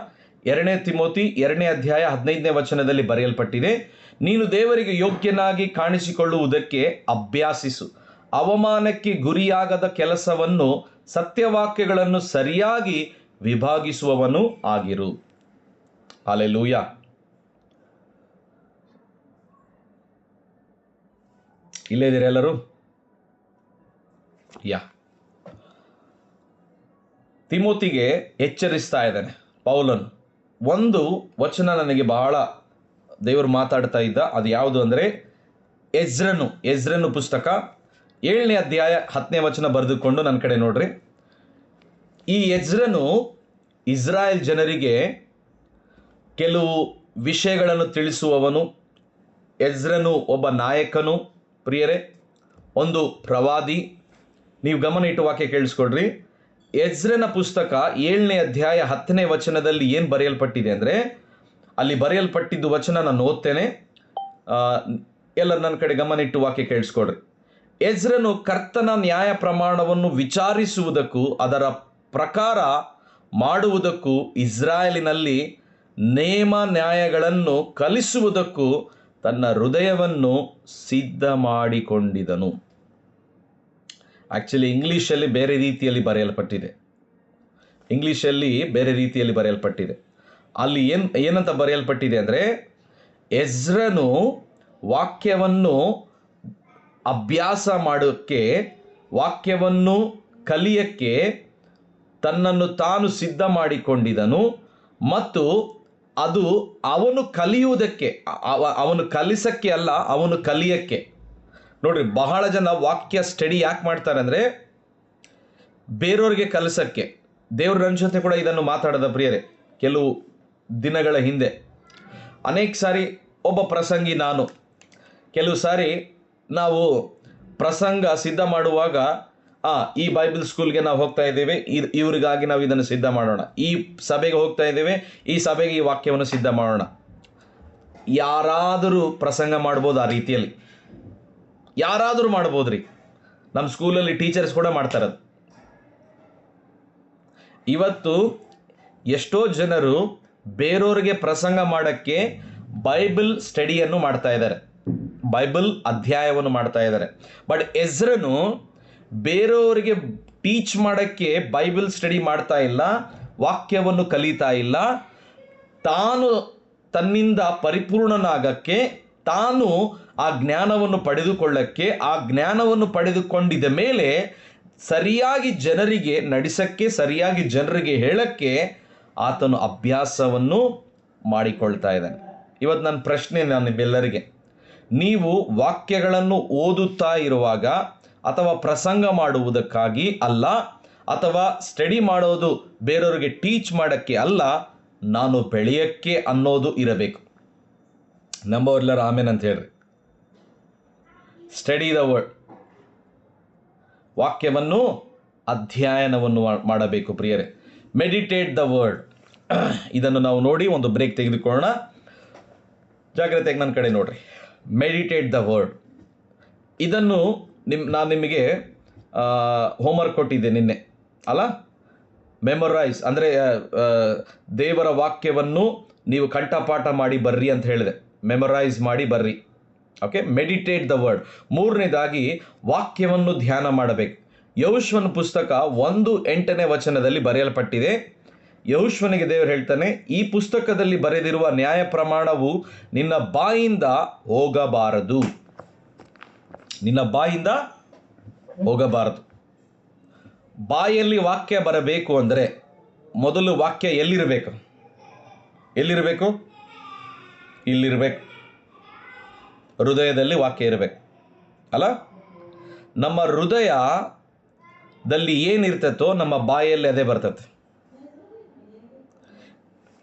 2 ತಿಮೋತಿ 2ನೇ ಅಧ್ಯಾಯ 15ನೇ ವಚನದಲ್ಲಿ ಬರೆಯಲ್ಪಟ್ಟಿದೆ, ನೀನು ದೇವರಿಗೆ ಯೋಗ್ಯನಾಗಿ ಕಾಣಿಸಿಕೊಳ್ಳುವುದಕ್ಕೆ ಅಭ್ಯಾಸಿಸು. ಅವಮಾನಕ್ಕೆ ಗುರಿಯಾಗದ ಕೆಲಸವನ್ನು, ಸತ್ಯವಾಕ್ಯಗಳನ್ನು ಸರಿಯಾಗಿ ವಿಭಾಗಿಸುವವನು ಆಗಿರು. ಹಲ್ಲೆಲೂಯಾ. ಇಲ್ಲೇ ಇದ್ದೀರಾ ಎಲ್ಲರೂ? ಯಾ, ತಿಮೋತಿಗೆ ಎಚ್ಚರಿಸ್ತಾ ಇದ್ದಾನೆ ಪೌಲನು. ಒಂದು ವಚನ ನನಗೆ ಬಹಳ ದೇವರು ಮಾತಾಡ್ತಾ ಇದ್ದ, ಅದು ಯಾವುದು ಅಂದರೆ ಎಜ್ರನು ಪುಸ್ತಕ 7ನೇ ಅಧ್ಯಾಯ 10ನೇ ವಚನ ಬರೆದುಕೊಂಡು ನನ್ನ ಕಡೆ ನೋಡ್ರಿ. ಈ ಎಜ್ರನು ಇಸ್ರಾಯೇಲ್ ಜನರಿಗೆ ಕೆಲವು ವಿಷಯಗಳನ್ನು ತಿಳಿಸುವವನು. ಎಜ್ರನು ಒಬ್ಬ ನಾಯಕನು ಪ್ರಿಯರೇ, ಒಂದು ಪ್ರವಾದಿ. ನೀವು ಗಮನ ಇಟ್ಟು ವಾಕ್ಯ ಕೇಳಿಸ್ಕೊಡ್ರಿ. ಎಜ್ರನ ಪುಸ್ತಕ 7ನೇ ಅಧ್ಯಾಯ 10ನೇ ವಚನದಲ್ಲಿ ಏನು ಬರೆಯಲ್ಪಟ್ಟಿದೆ ಅಂದರೆ, ಅಲ್ಲಿ ಬರೆಯಲ್ಪಟ್ಟಿದ್ದು ವಚನ ನಾನು ಓದ್ತೇನೆ, ಎಲ್ಲರೂ ನನ್ನ ಕಡೆ ಗಮನ ಇಟ್ಟು ವಾಕ್ಯ ಕೇಳಿಸ್ಕೊಡ್ರಿ. ಎಜ್ರನು ಕರ್ತನ ನ್ಯಾಯ ಪ್ರಮಾಣವನ್ನು ವಿಚಾರಿಸುವುದಕ್ಕೂ ಅದರ ಪ್ರಕಾರ ಮಾಡುವುದಕ್ಕೂ ಇಸ್ರಾಯೇಲಿನಲ್ಲಿ ನೇಮ ನ್ಯಾಯಗಳನ್ನು ಕಲಿಸುವುದಕ್ಕೂ ತನ್ನ ಹೃದಯವನ್ನು ಸಿದ್ಧ ಮಾಡಿಕೊಂಡಿದನು. ಆ್ಯಕ್ಚುಲಿ ಇಂಗ್ಲೀಷಲ್ಲಿ ಬೇರೆ ರೀತಿಯಲ್ಲಿ ಬರೆಯಲ್ಪಟ್ಟಿದೆ. ಅಲ್ಲಿ ಏನಂತ ಬರೆಯಲ್ಪಟ್ಟಿದೆ ಅಂದರೆ, ಎಜ್ರನು ವಾಕ್ಯವನ್ನು ಅಭ್ಯಾಸ ಮಾಡೋಕ್ಕೆ, ವಾಕ್ಯವನ್ನು ಕಲಿಯಕ್ಕೆ ತನ್ನನ್ನು ತಾನು ಸಿದ್ಧ ಮಾಡಿಕೊಂಡಿದನು ಮತ್ತು ಅದು ಅವನು ಕಲಿಯುವುದಕ್ಕೆ, ಅವನು ಕಲಿಸಕ್ಕೆ ಅಲ್ಲ, ಅವನು ಕಲಿಯಕ್ಕೆ. ನೋಡ್ರಿ, ಬಹಳ ಜನ ವಾಕ್ಯ ಸ್ಟಡಿ ಯಾಕೆ ಮಾಡ್ತಾರೆ ಅಂದರೆ ಬೇರೆಯವ್ರಿಗೆ ಕಲಿಸಕ್ಕೆ. ದೇವ್ರ ನನ್ನ ಜೊತೆ ಕೂಡ ಇದನ್ನು ಮಾತಾಡದ ಪ್ರಿಯರೇ. ಕೆಲವು ದಿನಗಳ ಹಿಂದೆ ಅನೇಕ ಸಾರಿ ಒಬ್ಬ ಪ್ರಸಂಗಿ ನಾನು, ಕೆಲವು ಸಾರಿ ನಾವು ಪ್ರಸಂಗ ಸಿದ್ಧ ಮಾಡುವಾಗ ಈ ಬೈಬಲ್ ಸ್ಕೂಲ್ಗೆ ನಾವು ಹೋಗ್ತಾ ಇದ್ದೇವೆ, ಇವರಿಗಾಗಿ ನಾವು ಇದನ್ನು ಸಿದ್ಧ ಮಾಡೋಣ. ಈ ಸಭೆಗೆ ಹೋಗ್ತಾ ಇದ್ದೇವೆ, ಈ ಸಭೆಗೆ ಈ ವಾಕ್ಯವನ್ನು ಸಿದ್ಧ ಮಾಡೋಣ. ಯಾರಾದರೂ ಪ್ರಸಂಗ ಮಾಡ್ಬೋದು, ಆ ರೀತಿಯಲ್ಲಿ ಯಾರಾದರೂ ಮಾಡ್ಬೋದ್ರಿ. ನಮ್ಮ ಸ್ಕೂಲಲ್ಲಿ ಟೀಚರ್ಸ್ ಕೂಡ ಮಾಡ್ತಾರದು. ಇವತ್ತು ಎಷ್ಟೋ ಜನರು ಬೇರೆಯವ್ರಿಗೆ ಪ್ರಸಂಗ ಮಾಡೋಕ್ಕೆ ಬೈಬಲ್ ಸ್ಟಡಿಯನ್ನು ಮಾಡ್ತಾ ಇದ್ದಾರೆ, ಬೈಬಲ್ ಅಧ್ಯಾಯವನ್ನು ಮಾಡ್ತಾ ಇದ್ದಾರೆ. ಬಟ್ ಎಜ್ರನು ಬೇರೆಯವರಿಗೆ ಟೀಚ್ ಮಾಡೋಕ್ಕೆ ಬೈಬಲ್ ಸ್ಟಡಿ ಮಾಡ್ತಾ ಇಲ್ಲ, ವಾಕ್ಯವನ್ನು ಕಲಿತಾ ಇಲ್ಲ. ತಾನು ತನ್ನಿಂದ ಪರಿಪೂರ್ಣನಾಗಕ್ಕೆ, ತಾನು ಆ ಜ್ಞಾನವನ್ನು ಪಡೆದುಕೊಳ್ಳಕ್ಕೆ, ಆ ಜ್ಞಾನವನ್ನು ಪಡೆದುಕೊಂಡಿದ್ದ ಮೇಲೆ ಸರಿಯಾಗಿ ಜನರಿಗೆ ನಡೆಸಕ್ಕೆ, ಸರಿಯಾಗಿ ಜನರಿಗೆ ಹೇಳಕ್ಕೆ ಆತನು ಅಭ್ಯಾಸವನ್ನು ಮಾಡಿಕೊಳ್ತಾ ಇದ್ದಾನೆ. ಇವತ್ತು ನನ್ನ ಪ್ರಶ್ನೆ ನಿಮ್ಮೆಲ್ಲರಿಗೆ, ನೀವು ವಾಕ್ಯಗಳನ್ನು ಓದುತ್ತಾ ಇರುವಾಗ ಅಥವಾ ಪ್ರಸಂಗ ಮಾಡುವುದಕ್ಕಾಗಿ ಅಲ್ಲ, ಅಥವಾ ಸ್ಟಡಿ ಮಾಡೋದು ಬೇರೆಯವರಿಗೆ ಟೀಚ್ ಮಾಡೋಕ್ಕೆ ಅಲ್ಲ, ನಾನು ಬೆಳೆಯೋಕ್ಕೆ ಅನ್ನೋದು ಇರಬೇಕು. ನಂಬೋರ್ಲರ್ ಆಮೇನ್ ಅಂತ ಹೇಳ್ರಿ. ಸ್ಟಡಿ ದ ವರ್ಡ್, ವಾಕ್ಯವನ್ನು ಅಧ್ಯಯನವನ್ನು ಮಾಡಬೇಕು ಪ್ರಿಯರೇ. Meditate the word. ಇದನ್ನು ನಾವು ನೋಡಿ ಒಂದು ಬ್ರೇಕ್ ತೆಗೆದುಕೊಳ್ಳೋಣ. ಜಾಗ್ರತೆಯಾಗಿ ನನ್ನ ಕಡೆ ನೋಡ್ರಿ. ಮೆಡಿಟೇಟ್ ದ ವರ್ಡ್, ಇದನ್ನು ನಾನು ನಿಮಗೆ ಹೋಮ್ವರ್ಕ್ ಕೊಟ್ಟಿದ್ದೆ ನಿನ್ನೆ ಅಲ್ಲ. ಮೆಮೊರೈಸ್ ಅಂದರೆ ದೇವರ ವಾಕ್ಯವನ್ನು ನೀವು ಕಂಠಪಾಠ ಮಾಡಿ ಬರ್ರಿ ಅಂತ ಹೇಳಿದೆ. ಮೆಮೊರೈಸ್ ಮಾಡಿ ಬರ್ರಿ. Okay, meditate the word. ಮೂರನೇದಾಗಿ ವಾಕ್ಯವನ್ನು ಧ್ಯಾನ ಮಾಡಬೇಕು. ಯೆಹೋಶುವನ ಪುಸ್ತಕ 1:8ನೇ ವಚನದಲ್ಲಿ ಬರೆಯಲ್ಪಟ್ಟಿದೆ. ಯೆಹೋಶುವನಿಗೆ ದೇವರು ಹೇಳ್ತಾನೆ, ಈ ಪುಸ್ತಕದಲ್ಲಿ ಬರೆದಿರುವ ನ್ಯಾಯ ಪ್ರಮಾಣವು ನಿನ್ನ ಬಾಯಿಂದ ಹೋಗಬಾರದು. ನಿನ್ನ ಬಾಯಿಂದ ಹೋಗಬಾರದು. ಬಾಯಲ್ಲಿ ವಾಕ್ಯ ಬರಬೇಕು ಅಂದರೆ ಮೊದಲು ವಾಕ್ಯ ಎಲ್ಲಿರಬೇಕು? ಇಲ್ಲಿರಬೇಕು. ಹೃದಯದಲ್ಲಿ ವಾಕ್ಯ ಇರಬೇಕು ಅಲ್ಲ. ನಮ್ಮ ಹೃದಯದಲ್ಲಿ ಏನಿರ್ತೈತೋ ನಮ್ಮ ಬಾಯಲ್ಲಿ ಅದೇ ಬರ್ತದೆ.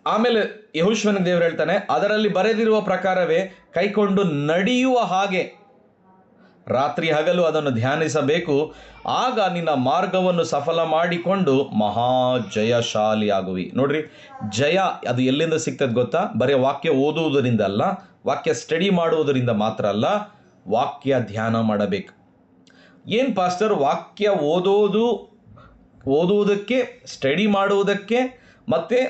ಆಮೇಲೆ ಯೆಹೋಶುವನಿಗೆ ದೇವರು ಹೇಳ್ತಾನೆ, ಅದರಲ್ಲಿ ಬರೆದಿರುವ ಪ್ರಕಾರವೇ ಕೈಕೊಂಡು ನಡೆಯುವ ಹಾಗೆ ರಾತ್ರಿ ಹಗಲು ಅದನ್ನು ಧ್ಯಾನಿಸಬೇಕು. ಆಗ ನಿನ್ನ ಮಾರ್ಗವನ್ನು ಸಫಲ ಮಾಡಿಕೊಂಡು ಮಹಾ ಜಯಶಾಲಿ ಆಗುವಿ. ನೋಡ್ರಿ, ಜಯ ಅದು ಎಲ್ಲಿಂದ ಸಿಗ್ತದೆ ಗೊತ್ತಾ? ಬರೀ ವಾಕ್ಯ ಓದುವುದರಿಂದ ಅಲ್ಲ, ವಾಕ್ಯ ಸ್ಟಡಿ ಮಾಡುವುದರಿಂದ ಮಾತ್ರ ಅಲ್ಲ, ವಾಕ್ಯ ಧ್ಯಾನ ಮಾಡಬೇಕು. ಏನು ಪಾಸ್ಟರ್, ವಾಕ್ಯ ಓದುವುದಕ್ಕೆ, ಸ್ಟಡಿ ಮಾಡುವುದಕ್ಕೆ ಮತ್ತು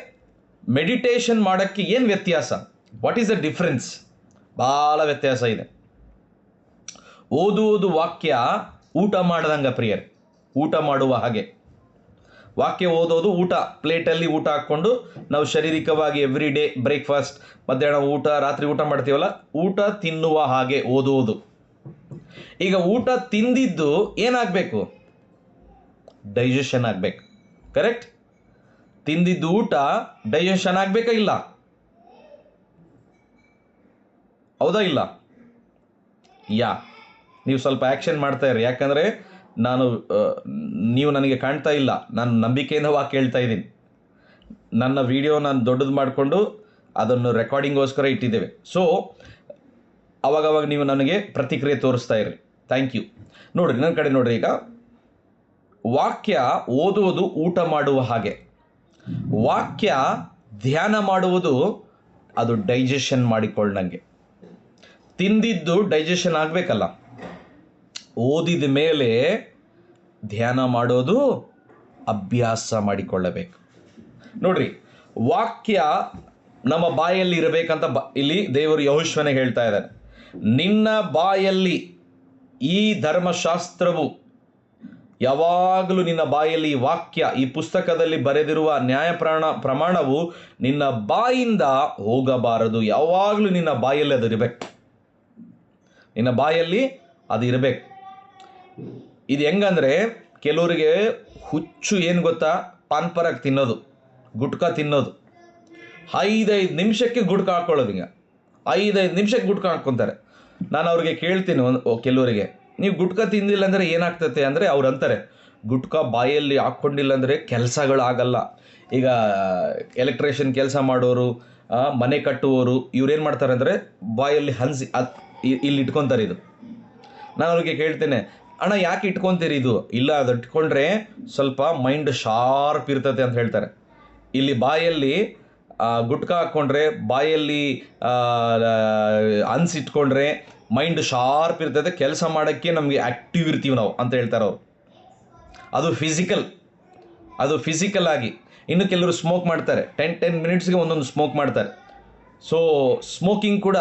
ಮೆಡಿಟೇಷನ್ ಮಾಡೋಕ್ಕೆ ಏನು ವ್ಯತ್ಯಾಸ? What is the difference? ಭಾಳ ವ್ಯತ್ಯಾಸ ಇದೆ. ಓದುವುದು ವಾಕ್ಯ ಊಟ ಮಾಡ್ದಂಗೆ ಪ್ರಿಯರೇ, ಊಟ ಮಾಡುವ ಹಾಗೆ. ವಾಕ್ಯ ಓದೋದು ಊಟ, ಪ್ಲೇಟಲ್ಲಿ ಊಟ ಹಾಕ್ಕೊಂಡು ನಾವು ಶಾರೀರಿಕವಾಗಿ ಎವ್ರಿ ಡೇ ಬ್ರೇಕ್ಫಾಸ್ಟ್, ಮಧ್ಯಾಹ್ನ ಊಟ, ರಾತ್ರಿ ಊಟ ಮಾಡ್ತೀವಲ್ಲ, ಊಟ ತಿನ್ನುವ ಹಾಗೆ ಓದುವುದು. ಈಗ ಊಟ ತಿಂದಿದ್ದು ಏನಾಗಬೇಕು? ಡೈಜೆಷನ್ ಆಗಬೇಕು. ಕರೆಕ್ಟ್? ತಿಂದಿದ್ದು ಊಟ ಡೈಜೆಷನ್ ಆಗಬೇಕಾ ಇಲ್ಲ? ಹೌದಾ ಇಲ್ಲ? ನೀವು ಸ್ವಲ್ಪ ಆ್ಯಕ್ಷನ್ ಮಾಡ್ತಾ ಇರಿ. ಯಾಕಂದರೆ ನೀವು ನನಗೆ ಕಾಣ್ತಾ ಇಲ್ಲ, ನಾನು ನಂಬಿಕೆಯಿಂದ ವಾಕ್ಯ ಹೇಳ್ತಾ ಇದ್ದೀನಿ. ನನ್ನ ವಿಡಿಯೋ ನಾನು ದೊಡ್ಡದು ಮಾಡಿಕೊಂಡು ಅದನ್ನು ರೆಕಾರ್ಡಿಂಗೋಸ್ಕರ ಇಟ್ಟಿದ್ದೇವೆ. ಸೊ ಅವಾಗವಾಗ ನೀವು ನನಗೆ ಪ್ರತಿಕ್ರಿಯೆ ತೋರಿಸ್ತಾ ಇರಿ. Thank you. ನೋಡಿರಿ, ನನ್ನ ಕಡೆ ನೋಡಿರಿ. ಈಗ ವಾಕ್ಯ ಓದುವುದು ಊಟ ಮಾಡುವ ಹಾಗೆ, ವಾಕ್ಯ ಧ್ಯಾನ ಮಾಡುವುದು ಅದು ಡೈಜೆಷನ್ ಮಾಡಿಕೊಳ್ಳಂಗೆ. ತಿಂದಿದ್ದು ಡೈಜೆಷನ್ ಆಗಬೇಕಲ್ಲ, ಓದಿದ ಮೇಲೆ ಧ್ಯಾನ ಮಾಡೋದು ಅಭ್ಯಾಸ ಮಾಡಿಕೊಳ್ಳಬೇಕು. ನೋಡ್ರಿ, ವಾಕ್ಯ ನಮ್ಮ ಬಾಯಲ್ಲಿ ಇರಬೇಕಂತ ಇಲ್ಲಿ ದೇವರು ಯೆಹೋಶುವನಿಗೆ ಹೇಳ್ತಾ ಇದ್ದಾನೆ. ನಿನ್ನ ಬಾಯಲ್ಲಿ ಈ ಧರ್ಮಶಾಸ್ತ್ರವು ಯಾವಾಗಲೂ, ನಿನ್ನ ಬಾಯಲ್ಲಿ ಈ ವಾಕ್ಯ, ಈ ಪುಸ್ತಕದಲ್ಲಿ ಬರೆದಿರುವ ನ್ಯಾಯ ಪ್ರಮಾಣವು ನಿನ್ನ ಬಾಯಿಂದ ಹೋಗಬಾರದು. ಯಾವಾಗಲೂ ನಿನ್ನ ಬಾಯಲ್ಲಿ ಅದು ಇರಬೇಕು. ನಿನ್ನ ಬಾಯಲ್ಲಿ ಅದು ಇರಬೇಕು. ಇದು ಹೆಂಗಂದ್ರೆ, ಕೆಲವರಿಗೆ ಹುಚ್ಚು ಏನು ಗೊತ್ತಾ? ಪಾನ್ಪರಾಗ್ ತಿನ್ನೋದು, ಗುಟ್ಕಾ ತಿನ್ನೋದು. 5 ನಿಮಿಷಕ್ಕೆ ಗುಟ್ಕಾ ಹಾಕ್ಕೊಳ್ಳೋದು. ಹಿಂಗೆ 5 ನಿಮಿಷಕ್ಕೆ ಗುಟ್ಕಾ ಹಾಕ್ಕೊತಾರೆ. ನಾನು ಅವ್ರಿಗೆ ಕೇಳ್ತೀನಿ, ಕೆಲವರಿಗೆ, ನೀವು ಗುಟ್ಕಾ ತಿಂದಿಲ್ಲ ಅಂದರೆ ಏನಾಗ್ತತೆ ಅಂದರೆ, ಅವ್ರು ಅಂತಾರೆ, ಗುಟ್ಕಾ ಬಾಯಲ್ಲಿ ಹಾಕ್ಕೊಂಡಿಲ್ಲ ಅಂದರೆ ಕೆಲಸಗಳಾಗಲ್ಲ. ಈಗ ಎಲೆಕ್ಟ್ರಿಷಿಯನ್ ಕೆಲಸ ಮಾಡೋರು, ಮನೆ ಕಟ್ಟುವವರು, ಇವ್ರೇನು ಮಾಡ್ತಾರೆ ಅಂದರೆ ಬಾಯಲ್ಲಿ ಹಂಸಿ ಇಲ್ಲಿ ಇಟ್ಕೊತಾರೆ. ಇದು ನಾನು ಅವ್ರಿಗೆ ಕೇಳ್ತೇನೆ, ಅಣ್ಣ ಯಾಕೆ ಇಟ್ಕೊತೀರಿ ಇದು? ಇಲ್ಲ, ಅದು ಇಟ್ಕೊಂಡ್ರೆ ಸ್ವಲ್ಪ ಮೈಂಡ್ ಶಾರ್ಪ್ ಇರ್ತದೆ ಅಂತ ಹೇಳ್ತಾರೆ. ಇಲ್ಲಿ ಬಾಯಲ್ಲಿ ಗುಟ್ಕಾ ಹಾಕ್ಕೊಂಡ್ರೆ, ಬಾಯಲ್ಲಿ ಅನ್ಸಿಟ್ಕೊಂಡ್ರೆ ಮೈಂಡ್ ಶಾರ್ಪ್ ಇರ್ತದೆ, ಕೆಲಸ ಮಾಡೋಕ್ಕೆ ನಮಗೆ ಆ್ಯಕ್ಟಿವ್ ಇರ್ತೀವಿ ನಾವು ಅಂತ ಹೇಳ್ತಾರೆ ಅವರು. ಅದು ಫಿಸಿಕಲ್ ಆಗಿ. ಇನ್ನು ಕೆಲವರು ಸ್ಮೋಕ್ ಮಾಡ್ತಾರೆ, 10 ಮಿನಿಟ್ಸ್ಗೆ ಒಂದೊಂದು ಸ್ಮೋಕ್ ಮಾಡ್ತಾರೆ. ಸೊ ಸ್ಮೋಕಿಂಗ್ ಕೂಡ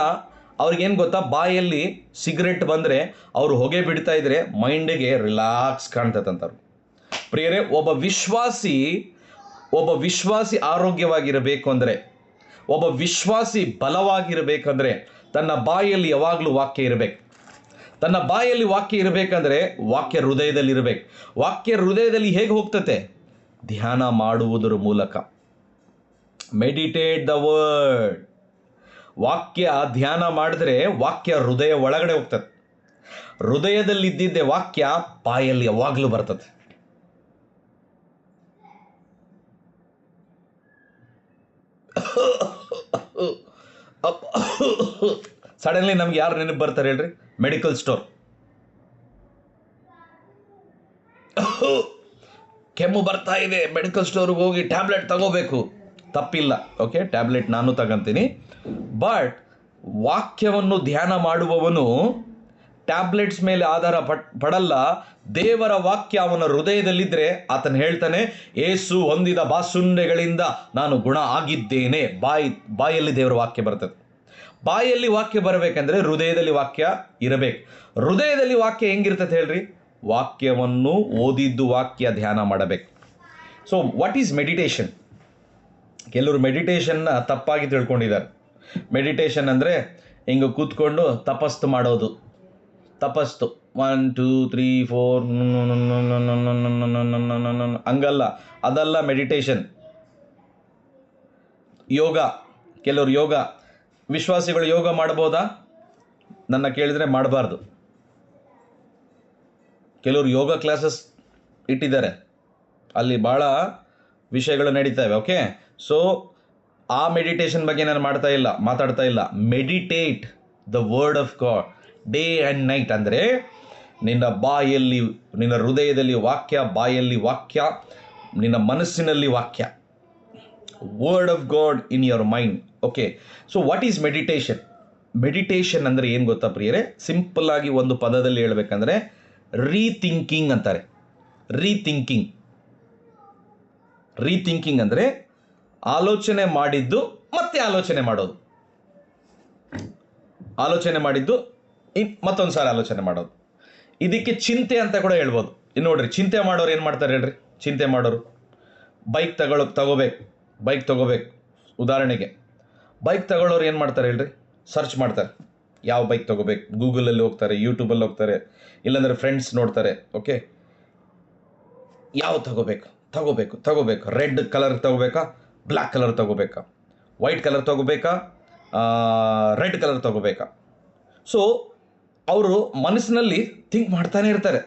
ಅವ್ರಿಗೇನು ಗೊತ್ತಾ, ಬಾಯಲ್ಲಿ ಸಿಗರೆಟ್ ಬಂದರೆ ಅವರು ಹೊಗೆ ಬಿಡ್ತಾ ಇದ್ರೆ ಮೈಂಡಿಗೆ ರಿಲ್ಯಾಕ್ಸ್ ಕಾಣ್ತದಂತಾರೆ. ಪ್ರಿಯರೇ, ಒಬ್ಬ ವಿಶ್ವಾಸಿ ಆರೋಗ್ಯವಾಗಿರಬೇಕು ಅಂದರೆ, ಒಬ್ಬ ವಿಶ್ವಾಸಿ ಬಲವಾಗಿರಬೇಕಂದ್ರೆ ತನ್ನ ಬಾಯಲ್ಲಿ ಯಾವಾಗಲೂ ವಾಕ್ಯ ಇರಬೇಕು. ತನ್ನ ಬಾಯಲ್ಲಿ ವಾಕ್ಯ ಇರಬೇಕಂದ್ರೆ ವಾಕ್ಯ ಹೃದಯದಲ್ಲಿ ಇರಬೇಕು. ವಾಕ್ಯ ಹೃದಯದಲ್ಲಿ ಹೇಗೆ ಹೋಗ್ತತೆ? ಧ್ಯಾನ ಮಾಡುವುದರ ಮೂಲಕ. Meditate the word. ವಾಕ್ಯ ಧ್ಯಾನ ಮಾಡಿದ್ರೆ ವಾಕ್ಯ ಹೃದಯ ಒಳಗಡೆ ಹೋಗ್ತದೆ. ಹೃದಯದಲ್ಲಿ ಇದ್ದಿದ್ದೆ ವಾಕ್ಯ ಬಾಯಲ್ಲಿ ಯಾವಾಗಲೂ ಬರ್ತದೆ. ಸಡನ್ಲಿ ನಮ್ಗೆ ಯಾರು ನೆನಪು ಬರ್ತಾರೆ ಹೇಳ್ರಿ? Medical store. ಕೆಮ್ಮು ಬರ್ತಾ ಇದೆ, ಮೆಡಿಕಲ್ ಸ್ಟೋರ್ಗೆ ಹೋಗಿ ಟ್ಯಾಬ್ಲೆಟ್ ತಗೋಬೇಕು. ತಪ್ಪಿಲ್ಲ, ಓಕೆ, ಟ್ಯಾಬ್ಲೆಟ್ ನಾನು ತಗೊಂತೀನಿ. ಬಟ್ ವಾಕ್ಯವನ್ನು ಧ್ಯಾನ ಮಾಡುವವನು ಟ್ಯಾಬ್ಲೆಟ್ಸ್ ಮೇಲೆ ಆಧಾರ ಪಡಲ್ಲ. ದೇವರ ವಾಕ್ಯ ಅವನ ಹೃದಯದಲ್ಲಿದ್ದರೆ ಆತನು ಹೇಳ್ತಾನೆ, ಏಸು ಹೊಂದಿದ ಬಾಸುಂಡೆಗಳಿಂದ ನಾನು ಗುಣ ಆಗಿದ್ದೇನೆ. ಬಾಯಲ್ಲಿ ದೇವರ ವಾಕ್ಯ ಬರ್ತದೆ. ಬಾಯಲ್ಲಿ ವಾಕ್ಯ ಬರಬೇಕಂದ್ರೆ ಹೃದಯದಲ್ಲಿ ವಾಕ್ಯ ಇರಬೇಕು. ಹೃದಯದಲ್ಲಿ ವಾಕ್ಯ ಹೆಂಗಿರ್ತದೆ ಹೇಳ್ರಿ? ವಾಕ್ಯವನ್ನು ಓದಿದ್ದು ವಾಕ್ಯ ಧ್ಯಾನ ಮಾಡಬೇಕು. So what is meditation? ಕೆಲವರು ಮೆಡಿಟೇಷನ್ನ ತಪ್ಪಾಗಿ ತಿಳ್ಕೊಂಡಿದ್ದಾರೆ. ಮೆಡಿಟೇಷನ್ ಅಂದರೆ ಹಿಂಗೆ ಕೂತ್ಕೊಂಡು ತಪಸ್ಸು ಮಾಡೋದು. 1 2 3 4 ಹಂಗಲ್ಲ, ಅದಲ್ಲ ಮೆಡಿಟೇಷನ್. ಯೋಗ, ಕೆಲವರು ಯೋಗ, ವಿಶ್ವಾಸಿಗಳು ಯೋಗ ಮಾಡ್ಬೋದಾ? ನನ್ನ ಕೇಳಿದರೆ ಮಾಡಬಾರ್ದು. ಕೆಲವರು ಯೋಗ ಕ್ಲಾಸಸ್ ಇಟ್ಟಿದ್ದಾರೆ, ಅಲ್ಲಿ ಭಾಳ ವಿಷಯಗಳು ನಡೀತವೆ. ಓಕೆ, ಸೊ ಆ ಮೆಡಿಟೇಷನ್ ಬಗ್ಗೆ ನಾನು ಮಾತಾಡ್ತಾ ಇಲ್ಲ. Meditate the word of god day and night. ಅಂದರೆ ನಿನ್ನ ಬಾಯಲ್ಲಿ, ನಿನ್ನ ಹೃದಯದಲ್ಲಿ ವಾಕ್ಯ, ಬಾಯಲ್ಲಿ ವಾಕ್ಯ, ನಿನ್ನ ಮನಸ್ಸಿನಲ್ಲಿ ವಾಕ್ಯ. Word of god in your mind. Okay, so what is meditation? Meditation ಅಂದರೆ ಏನು ಗೊತ್ತಾ ಪ್ರಿಯರೇ? ಸಿಂಪಲ್ ಆಗಿ ಒಂದು ಪದದಲ್ಲಿ ಹೇಳ್ಬೇಕಂದ್ರೆ ರೀಥಿಂಕಿಂಗ್ ಅಂತಾರೆ. ರೀಥಿಂಕಿಂಗ್ ಅಂದರೆ ಆಲೋಚನೆ ಮಾಡಿದ್ದು ಮತ್ತೆ ಆಲೋಚನೆ ಮಾಡೋದು. ಆಲೋಚನೆ ಮಾಡಿದ್ದು ಮತ್ತೊಂದು ಸಾರಿ ಆಲೋಚನೆ ಮಾಡೋದು. ಇದಕ್ಕೆ ಚಿಂತೆ ಅಂತ ಕೂಡ ಹೇಳ್ಬೋದು. ಇನ್ನು ನೋಡ್ರಿ, ಚಿಂತೆ ಮಾಡೋರು ಏನು ಮಾಡ್ತಾರೆ ಹೇಳ್ರಿ? ಚಿಂತೆ ಮಾಡೋರು ಬೈಕ್ ತಗೋಬೇಕು. ಉದಾಹರಣೆಗೆ ಬೈಕ್ ತಗೊಳ್ಳೋರು ಏನು ಮಾಡ್ತಾರೆ ಹೇಳ್ರಿ? ಸರ್ಚ್ ಮಾಡ್ತಾರೆ. ಯಾವ ಬೈಕ್ ತೊಗೋಬೇಕು, ಗೂಗಲಲ್ಲಿ ಹೋಗ್ತಾರೆ, ಯೂಟ್ಯೂಬಲ್ಲಿ ಹೋಗ್ತಾರೆ, ಇಲ್ಲಾಂದರೆ ಫ್ರೆಂಡ್ಸ್ ನೋಡ್ತಾರೆ. ಓಕೆ, ಯಾವ ತಗೋಬೇಕು, ರೆಡ್ ಕಲರ್ ತಗೋಬೇಕಾ, ಬ್ಲ್ಯಾಕ್ ಕಲರ್ ತಗೋಬೇಕಾ, ವೈಟ್ ಕಲರ್ ತಗೋಬೇಕಾ, ರೆಡ್ ಕಲರ್ ತಗೋಬೇಕಾ? ಸೊ ಅವರು ಮನಸ್ಸಿನಲ್ಲಿ ಥಿಂಕ್ ಮಾಡ್ತಾನೆ ಇರ್ತಾರೆ.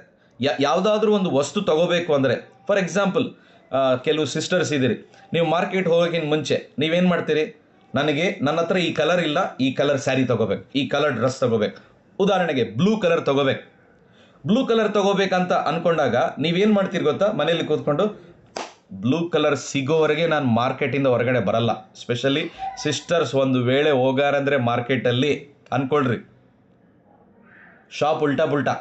ಯಾವುದಾದ್ರೂ ಒಂದು ವಸ್ತು ತಗೋಬೇಕು ಅಂದರೆ, ಫಾರ್ ಎಕ್ಸಾಂಪಲ್ ಕೆಲವು ಸಿಸ್ಟರ್ಸ್ ಇದ್ದೀರಿ, ನೀವು ಮಾರ್ಕೆಟ್ ಹೋಗೋಕ್ಕಿಂತ ಮುಂಚೆ ನೀವೇನು ಮಾಡ್ತೀರಿ? ನನ್ನ ಹತ್ರ ಈ ಕಲರ್ ಇಲ್ಲ, ಈ ಕಲರ್ ಸ್ಯಾರಿ ತಗೋಬೇಕು, ಈ ಕಲರ್ ಡ್ರೆಸ್ ತಗೋಬೇಕು. ಉದಾಹರಣೆಗೆ ಬ್ಲೂ ಕಲರ್ ತಗೋಬೇಕಂತ ಅಂದ್ಕೊಂಡಾಗ ನೀವೇನು ಮಾಡ್ತೀರಿ ಗೊತ್ತಾ? ಮನೇಲಿ ಕೂತ್ಕೊಂಡು ಬ್ಲೂ ಕಲರ್ ಸಿಗೋವರೆಗೆ ನಾನು ಮಾರ್ಕೆಟಿಂದ ಹೊರಗಡೆ ಬರಲ್ಲ. ಸ್ಪೆಷಲಿ ಸಿಸ್ಟರ್ಸ್ ಒಂದು ವೇಳೆ ಹೋಗಾರಂದರೆ ಮಾರ್ಕೆಟಲ್ಲಿ ಅಂದ್ಕೊಳ್ರಿ, ಶಾಪ್ ಉಲ್ಟಾ ಪುಲ್ಟಾ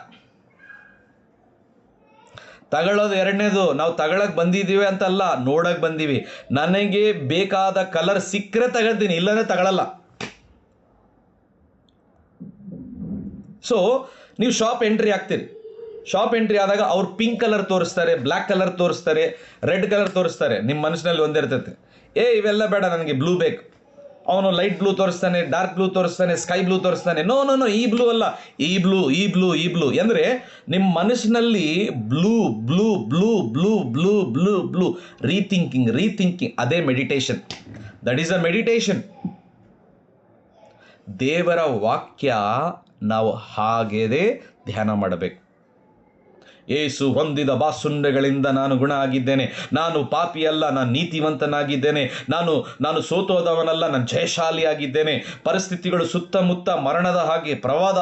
ತಗೊಳ್ಳೋದು. ಎರಡನೇದು, ನಾವು ತಗೊಳಕ್ಕೆ ಬಂದಿದ್ದೀವಿ ಅಂತಲ್ಲ, ನೋಡಕ್ಕೆ ಬಂದೀವಿ. ನನಗೆ ಬೇಕಾದ ಕಲರ್ ಸಿಕ್ಕರೆ ತಗೊಳ್ತೀನಿ, ಇಲ್ಲಂದರೆ ತಗೊಳ್ಳಲ್ಲ. ಸೊ ನೀವು ಶಾಪ್ ಎಂಟ್ರಿ ಆಗ್ತೀರಿ. ಶಾಪ್ ಎಂಟ್ರಿ ಆದಾಗ ಅವ್ರು ಪಿಂಕ್ ಕಲರ್ ತೋರಿಸ್ತಾರೆ, ಬ್ಲ್ಯಾಕ್ ಕಲರ್ ತೋರಿಸ್ತಾರೆ, ರೆಡ್ ಕಲರ್ ತೋರಿಸ್ತಾರೆ. ನಿಮ್ಮ ಮನಸ್ಸಿನಲ್ಲಿ ಒಂದೇ ಇರ್ತೈತೆ, ಇವೆಲ್ಲ ಬೇಡ, ನನಗೆ ಬ್ಲೂ ಬೇಕು. ಅವನು ಲೈಟ್ ಬ್ಲೂ ತೋರಿಸ್ತಾನೆ, ಡಾರ್ಕ್ ಬ್ಲೂ ತೋರಿಸ್ತಾನೆ, ಸ್ಕೈ ಬ್ಲೂ ತೋರಿಸ್ತಾನೆ. ನೋ, ಈ ಬ್ಲೂ ಅಲ್ಲ, ಈ ಬ್ಲೂ ಅಂದರೆ ನಿಮ್ಮ ಮನಸ್ಸಿನಲ್ಲಿ ಬ್ಲೂ ರೀಥಿಂಕಿಂಗ್. ಅದೇ meditation. That is a meditation. ದೇವರ ವಾಕ್ಯ ನಾವು ಹಾಗೆಯೇ ಧ್ಯಾನ ಮಾಡಬೇಕು. ಯೇಸು ಹೊಂದಿದ ಬಾಸುಂಡೆಗಳಿಂದ ನಾನು ಗುಣ ಆಗಿದ್ದೇನೆ, ನಾನು ಪಾಪಿಯಲ್ಲ, ನಾನು ನೀತಿವಂತನಾಗಿದ್ದೇನೆ, ನಾನು ಸೋತೋದವನಲ್ಲ, ನಾನು ಜಯಶಾಲಿಯಾಗಿದ್ದೇನೆ. ಪರಿಸ್ಥಿತಿಗಳು ಸುತ್ತಮುತ್ತ ಮರಣದ ಹಾಗೆ, ಪ್ರವಾಹದ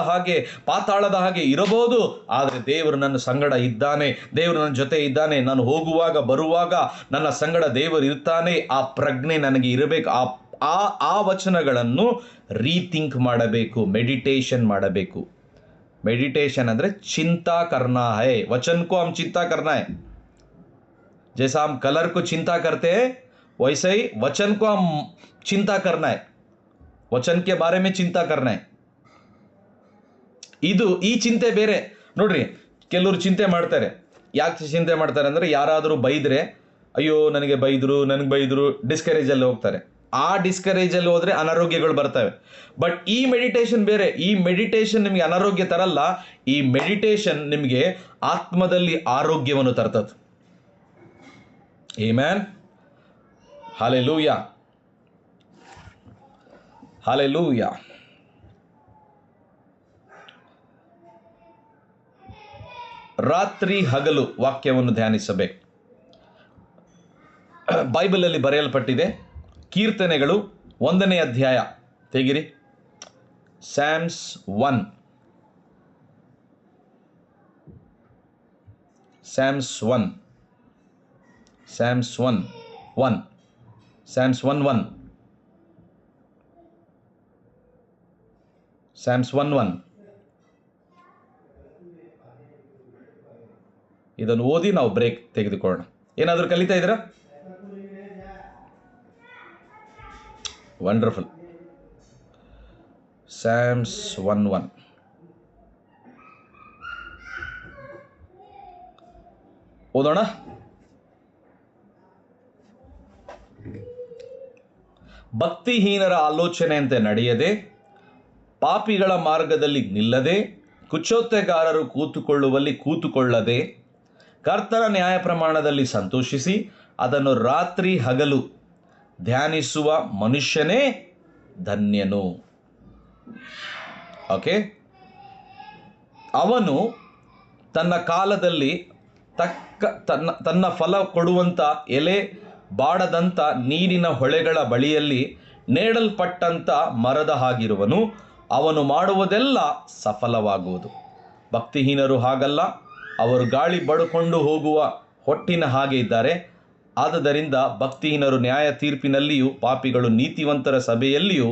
ಹಾಗೆ, ಪಾತಾಳದ ಹಾಗೆ ಇರಬಹುದು, ಆದರೆ ದೇವರು ನನ್ನ ಸಂಗಡ ಇದ್ದಾನೆ, ದೇವರು ನನ್ನ ಜೊತೆ ಇದ್ದಾನೆ. ನಾನು ಹೋಗುವಾಗ ಬರುವಾಗ ನನ್ನ ಸಂಗಡ ದೇವರು ಇರ್ತಾನೆ. ಆ ಪ್ರಜ್ಞೆ ನನಗೆ ಇರಬೇಕು. ಆ ವಚನಗಳನ್ನು ರೀಥಿಂಕ್ ಮಾಡಬೇಕು, ಮೆಡಿಟೇಷನ್ ಮಾಡಬೇಕು. मेडिटेशन अंदर चिंता करना है, वचन को हम चिंता करना है. जैसा हम कलर को चिंता करते हैं वैसे ही वचन को हम चिंता करना है, वचन के बारे में चिंता करना है. ಇದು ಈ ಚಿಂತೆ ಬೇರೆ ನೋಡ್ರಿ. ಕೆಲವರು ಚಿಂತೆ ಮಾಡ್ತಾರೆ. ಯಾಕೆ ಚಿಂತೆ ಮಾಡ್ತಾರೆ ಅಂದರೆ, ಯಾರಾದರೂ ಬೈದರೆ, ಅಯ್ಯೋ ನನಗೆ ಬೈದರು ಡಿಸ್ಕರೇಜಲ್ಲಿ ಹೋಗ್ತಾರೆ. ಆ ಡಿಸ್ಕರೇಜಲ್ಲಿ ಹೋದರೆ ಅನಾರೋಗ್ಯಗಳು ಬರ್ತವೆ. ಬಟ್ ಈ ಮೆಡಿಟೇಷನ್ ಬೇರೆ. ಈ ಮೆಡಿಟೇಷನ್ ನಿಮಗೆ ಅನಾರೋಗ್ಯ ತರಲ್ಲ. ಈ ಮೆಡಿಟೇಷನ್ ನಿಮಗೆ ಆತ್ಮದಲ್ಲಿ ಆರೋಗ್ಯವನ್ನು ತರ್ತದೆ. ಆಮೆನ್. ಹಲ್ಲೆಲೂಯಾ. ರಾತ್ರಿ ಹಗಲು ವಾಕ್ಯವನ್ನು ಧ್ಯಾನಿಸಬೇಕು. ಬೈಬಲಲ್ಲಿ ಬರೆಯಲ್ಪಟ್ಟಿದೆ. ಕೀರ್ತನೆಗಳು 1ನೇ ಅಧ್ಯಾಯ ತೆಗಿರಿ. ಸ್ಯಾಮ್ಸ್ 1. ಸ್ಯಾಮ್ಸ್ 1 ಇದನ್ನು ಓದಿ ನಾವು ಬ್ರೇಕ್ ತೆಗೆದುಕೊಳ್ಳೋಣ. ಏನಾದರೂ ಕಲಿತಾ ಇದ್ದೀರಾ? ವಂಡರ್ಫುಲ್. ಸ್ಯಾಮ್ಸ್ 1:1 ಓದೋಣ. ಭಕ್ತಿಹೀನರ ಆಲೋಚನೆಯಂತೆ ನಡೆಯದೆ, ಪಾಪಿಗಳ ಮಾರ್ಗದಲ್ಲಿ ನಿಲ್ಲದೆ, ಕುಚೋತ್ತೆಗಾರರು ಕೂತುಕೊಳ್ಳುವಲ್ಲಿ ಕೂತುಕೊಳ್ಳದೆ, ಕರ್ತನ ನ್ಯಾಯ ಪ್ರಮಾಣದಲ್ಲಿ ಸಂತೋಷಿಸಿ ಅದನ್ನು ರಾತ್ರಿ ಹಗಲು ಧ್ಯಾನಿಸುವ ಮನುಷ್ಯನೇ ಧನ್ಯನು. ಓಕೆ, ಅವನು ತನ್ನ ಕಾಲದಲ್ಲಿ ತನ್ನ ಫಲ ಕೊಡುವಂಥ ಎಲೆ ಬಾಡದಂಥ ನೀರಿನ ಹೊಳೆಗಳ ಬಳಿಯಲ್ಲಿ ನೇಡಲ್ಪಟ್ಟಂಥ ಮರದ ಹಾಗಿರುವನು. ಅವನು ಮಾಡುವುದೆಲ್ಲ ಸಫಲವಾಗುವುದು. ಭಕ್ತಿಹೀನರು ಹಾಗಲ್ಲ, ಅವರು ಗಾಳಿ ಬಡ್ಕೊಂಡು ಹೋಗುವ ಹೊಟ್ಟಿನ ಹಾಗೆ ಇದ್ದಾರೆ. ಆದುದರಿಂದ ಭಕ್ತಿಹೀನರು ನ್ಯಾಯ ತೀರ್ಪಿನಲ್ಲಿಯೂ ಪಾಪಿಗಳು ನೀತಿವಂತರ ಸಭೆಯಲ್ಲಿಯೂ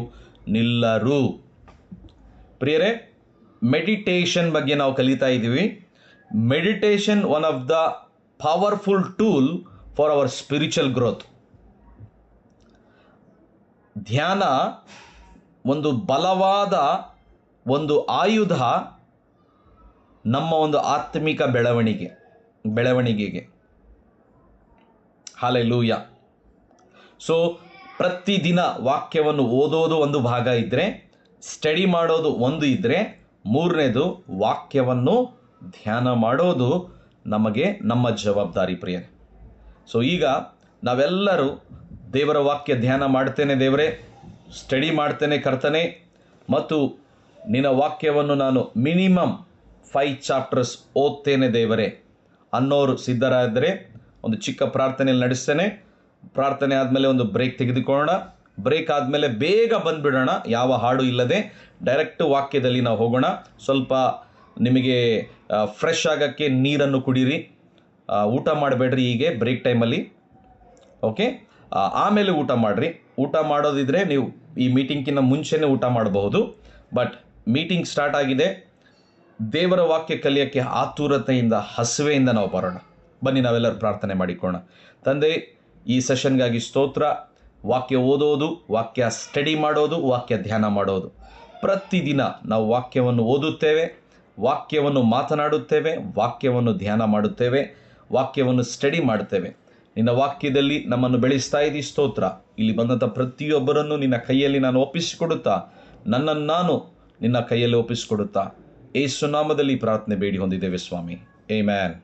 ನಿಲ್ಲರು. ಪ್ರಿಯರೇ, ಮೆಡಿಟೇಷನ್ ಬಗ್ಗೆ ನಾವು ಕಲಿತಾ ಇದ್ದೀವಿ. Meditation one of the powerful tool for our spiritual growth. ಧ್ಯಾನ ಒಂದು ಬಲವಾದ ಒಂದು ಆಯುಧ ನಮ್ಮ ಒಂದು ಆತ್ಮಿಕ ಬೆಳವಣಿಗೆಗೆ. ಹಲ್ಲೆಲೂಯಾ. ಸೊ ಪ್ರತಿದಿನ ವಾಕ್ಯವನ್ನು ಓದೋದು ಒಂದು ಭಾಗ ಇದ್ದರೆ, ಸ್ಟಡಿ ಮಾಡೋದು ಒಂದು ಇದ್ದರೆ, ಮೂರನೇದು ವಾಕ್ಯವನ್ನು ಧ್ಯಾನ ಮಾಡೋದು ನಮಗೆ ನಮ್ಮ ಜವಾಬ್ದಾರಿ ಪ್ರಿಯ. ಸೊ ಈಗ ನಾವೆಲ್ಲರೂ ದೇವರ ವಾಕ್ಯ ಧ್ಯಾನ ಮಾಡ್ತೇನೆ ದೇವರೇ, ಸ್ಟಡಿ ಮಾಡ್ತೇನೆ ಕರ್ತನೆ, ಮತ್ತು ನಿನ್ನ ವಾಕ್ಯವನ್ನು ನಾನು ಮಿನಿಮಮ್ 5 ಚಾಪ್ಟರ್ಸ್ ಓದ್ತೇನೆ ದೇವರೇ ಅನ್ನೋರು ಸಿದ್ಧರಾದರೆ ಒಂದು ಚಿಕ್ಕ ಪ್ರಾರ್ಥನೆಯಲ್ಲಿ ನಡೆಸ್ತೇನೆ. ಪ್ರಾರ್ಥನೆ ಆದಮೇಲೆ ಒಂದು ಬ್ರೇಕ್ ತೆಗೆದುಕೊಳ್ಳೋಣ. ಬ್ರೇಕ್ ಆದಮೇಲೆ ಬೇಗ ಬಂದುಬಿಡೋಣ, ಯಾವ ಹಾಡು ಇಲ್ಲದೆ ಡೈರೆಕ್ಟ್ ವಾಕ್ಯದಲ್ಲಿ ನಾವು ಹೋಗೋಣ. ಸ್ವಲ್ಪ ನಿಮಗೆ ಫ್ರೆಶ್ ಆಗೋಕ್ಕೆ ನೀರನ್ನು ಕುಡೀರಿ, ಊಟ ಮಾಡಬೇಡ್ರಿ ಹೀಗೆ ಬ್ರೇಕ್ ಟೈಮಲ್ಲಿ, ಓಕೆ? ಆಮೇಲೆ ಊಟ ಮಾಡಿರಿ. ಊಟ ಮಾಡೋದಿದ್ರೆ ನೀವು ಈ ಮೀಟಿಂಗ್ಕಿಂತ ಮುಂಚೆನೇ ಊಟ ಮಾಡಬಹುದು. ಬಟ್ ಮೀಟಿಂಗ್ ಸ್ಟಾರ್ಟ್ ಆಗಿದೆ, ದೇವರ ವಾಕ್ಯ ಕಲಿಯೋಕ್ಕೆ ಆತುರತೆಯಿಂದ, ಹಸಿವೆಯಿಂದ ನಾವು ಬರೋಣ. ಬನ್ನಿ ನಾವೆಲ್ಲರೂ ಪ್ರಾರ್ಥನೆ ಮಾಡಿಕೊಳ್ಳೋಣ. ತಂದೆ, ಈ ಸೆಷನ್ಗಾಗಿ ಸ್ತೋತ್ರ. ವಾಕ್ಯ ಓದೋದು, ವಾಕ್ಯ ಸ್ಟಡಿ ಮಾಡೋದು, ವಾಕ್ಯ ಧ್ಯಾನ ಮಾಡೋದು, ಪ್ರತಿದಿನ ನಾವು ವಾಕ್ಯವನ್ನು ಓದುತ್ತೇವೆ, ವಾಕ್ಯವನ್ನು ಮಾತನಾಡುತ್ತೇವೆ, ವಾಕ್ಯವನ್ನು ಧ್ಯಾನ ಮಾಡುತ್ತೇವೆ, ವಾಕ್ಯವನ್ನು ಸ್ಟಡಿ ಮಾಡುತ್ತೇವೆ. ನಿನ್ನ ವಾಕ್ಯದಲ್ಲಿ ನಮ್ಮನ್ನು ಬೆಳೆಸ್ತಾ ಇದ್ದೀ, ಸ್ತೋತ್ರ. ಇಲ್ಲಿ ಬಂದಂಥ ಪ್ರತಿಯೊಬ್ಬರನ್ನು ನಿನ್ನ ಕೈಯಲ್ಲಿ ನಾನು ಒಪ್ಪಿಸಿಕೊಡುತ್ತಾ, ನನ್ನನ್ನು ನಾನು ನಿನ್ನ ಕೈಯಲ್ಲಿ ಒಪ್ಪಿಸಿಕೊಡುತ್ತಾ, ಯೇಸು ನಾಮದಲ್ಲಿ ಪ್ರಾರ್ಥನೆ ಬೇಡಿ ಹೊಂದಿದ್ದೇವೆ ಸ್ವಾಮಿ. ಆಮೆನ್.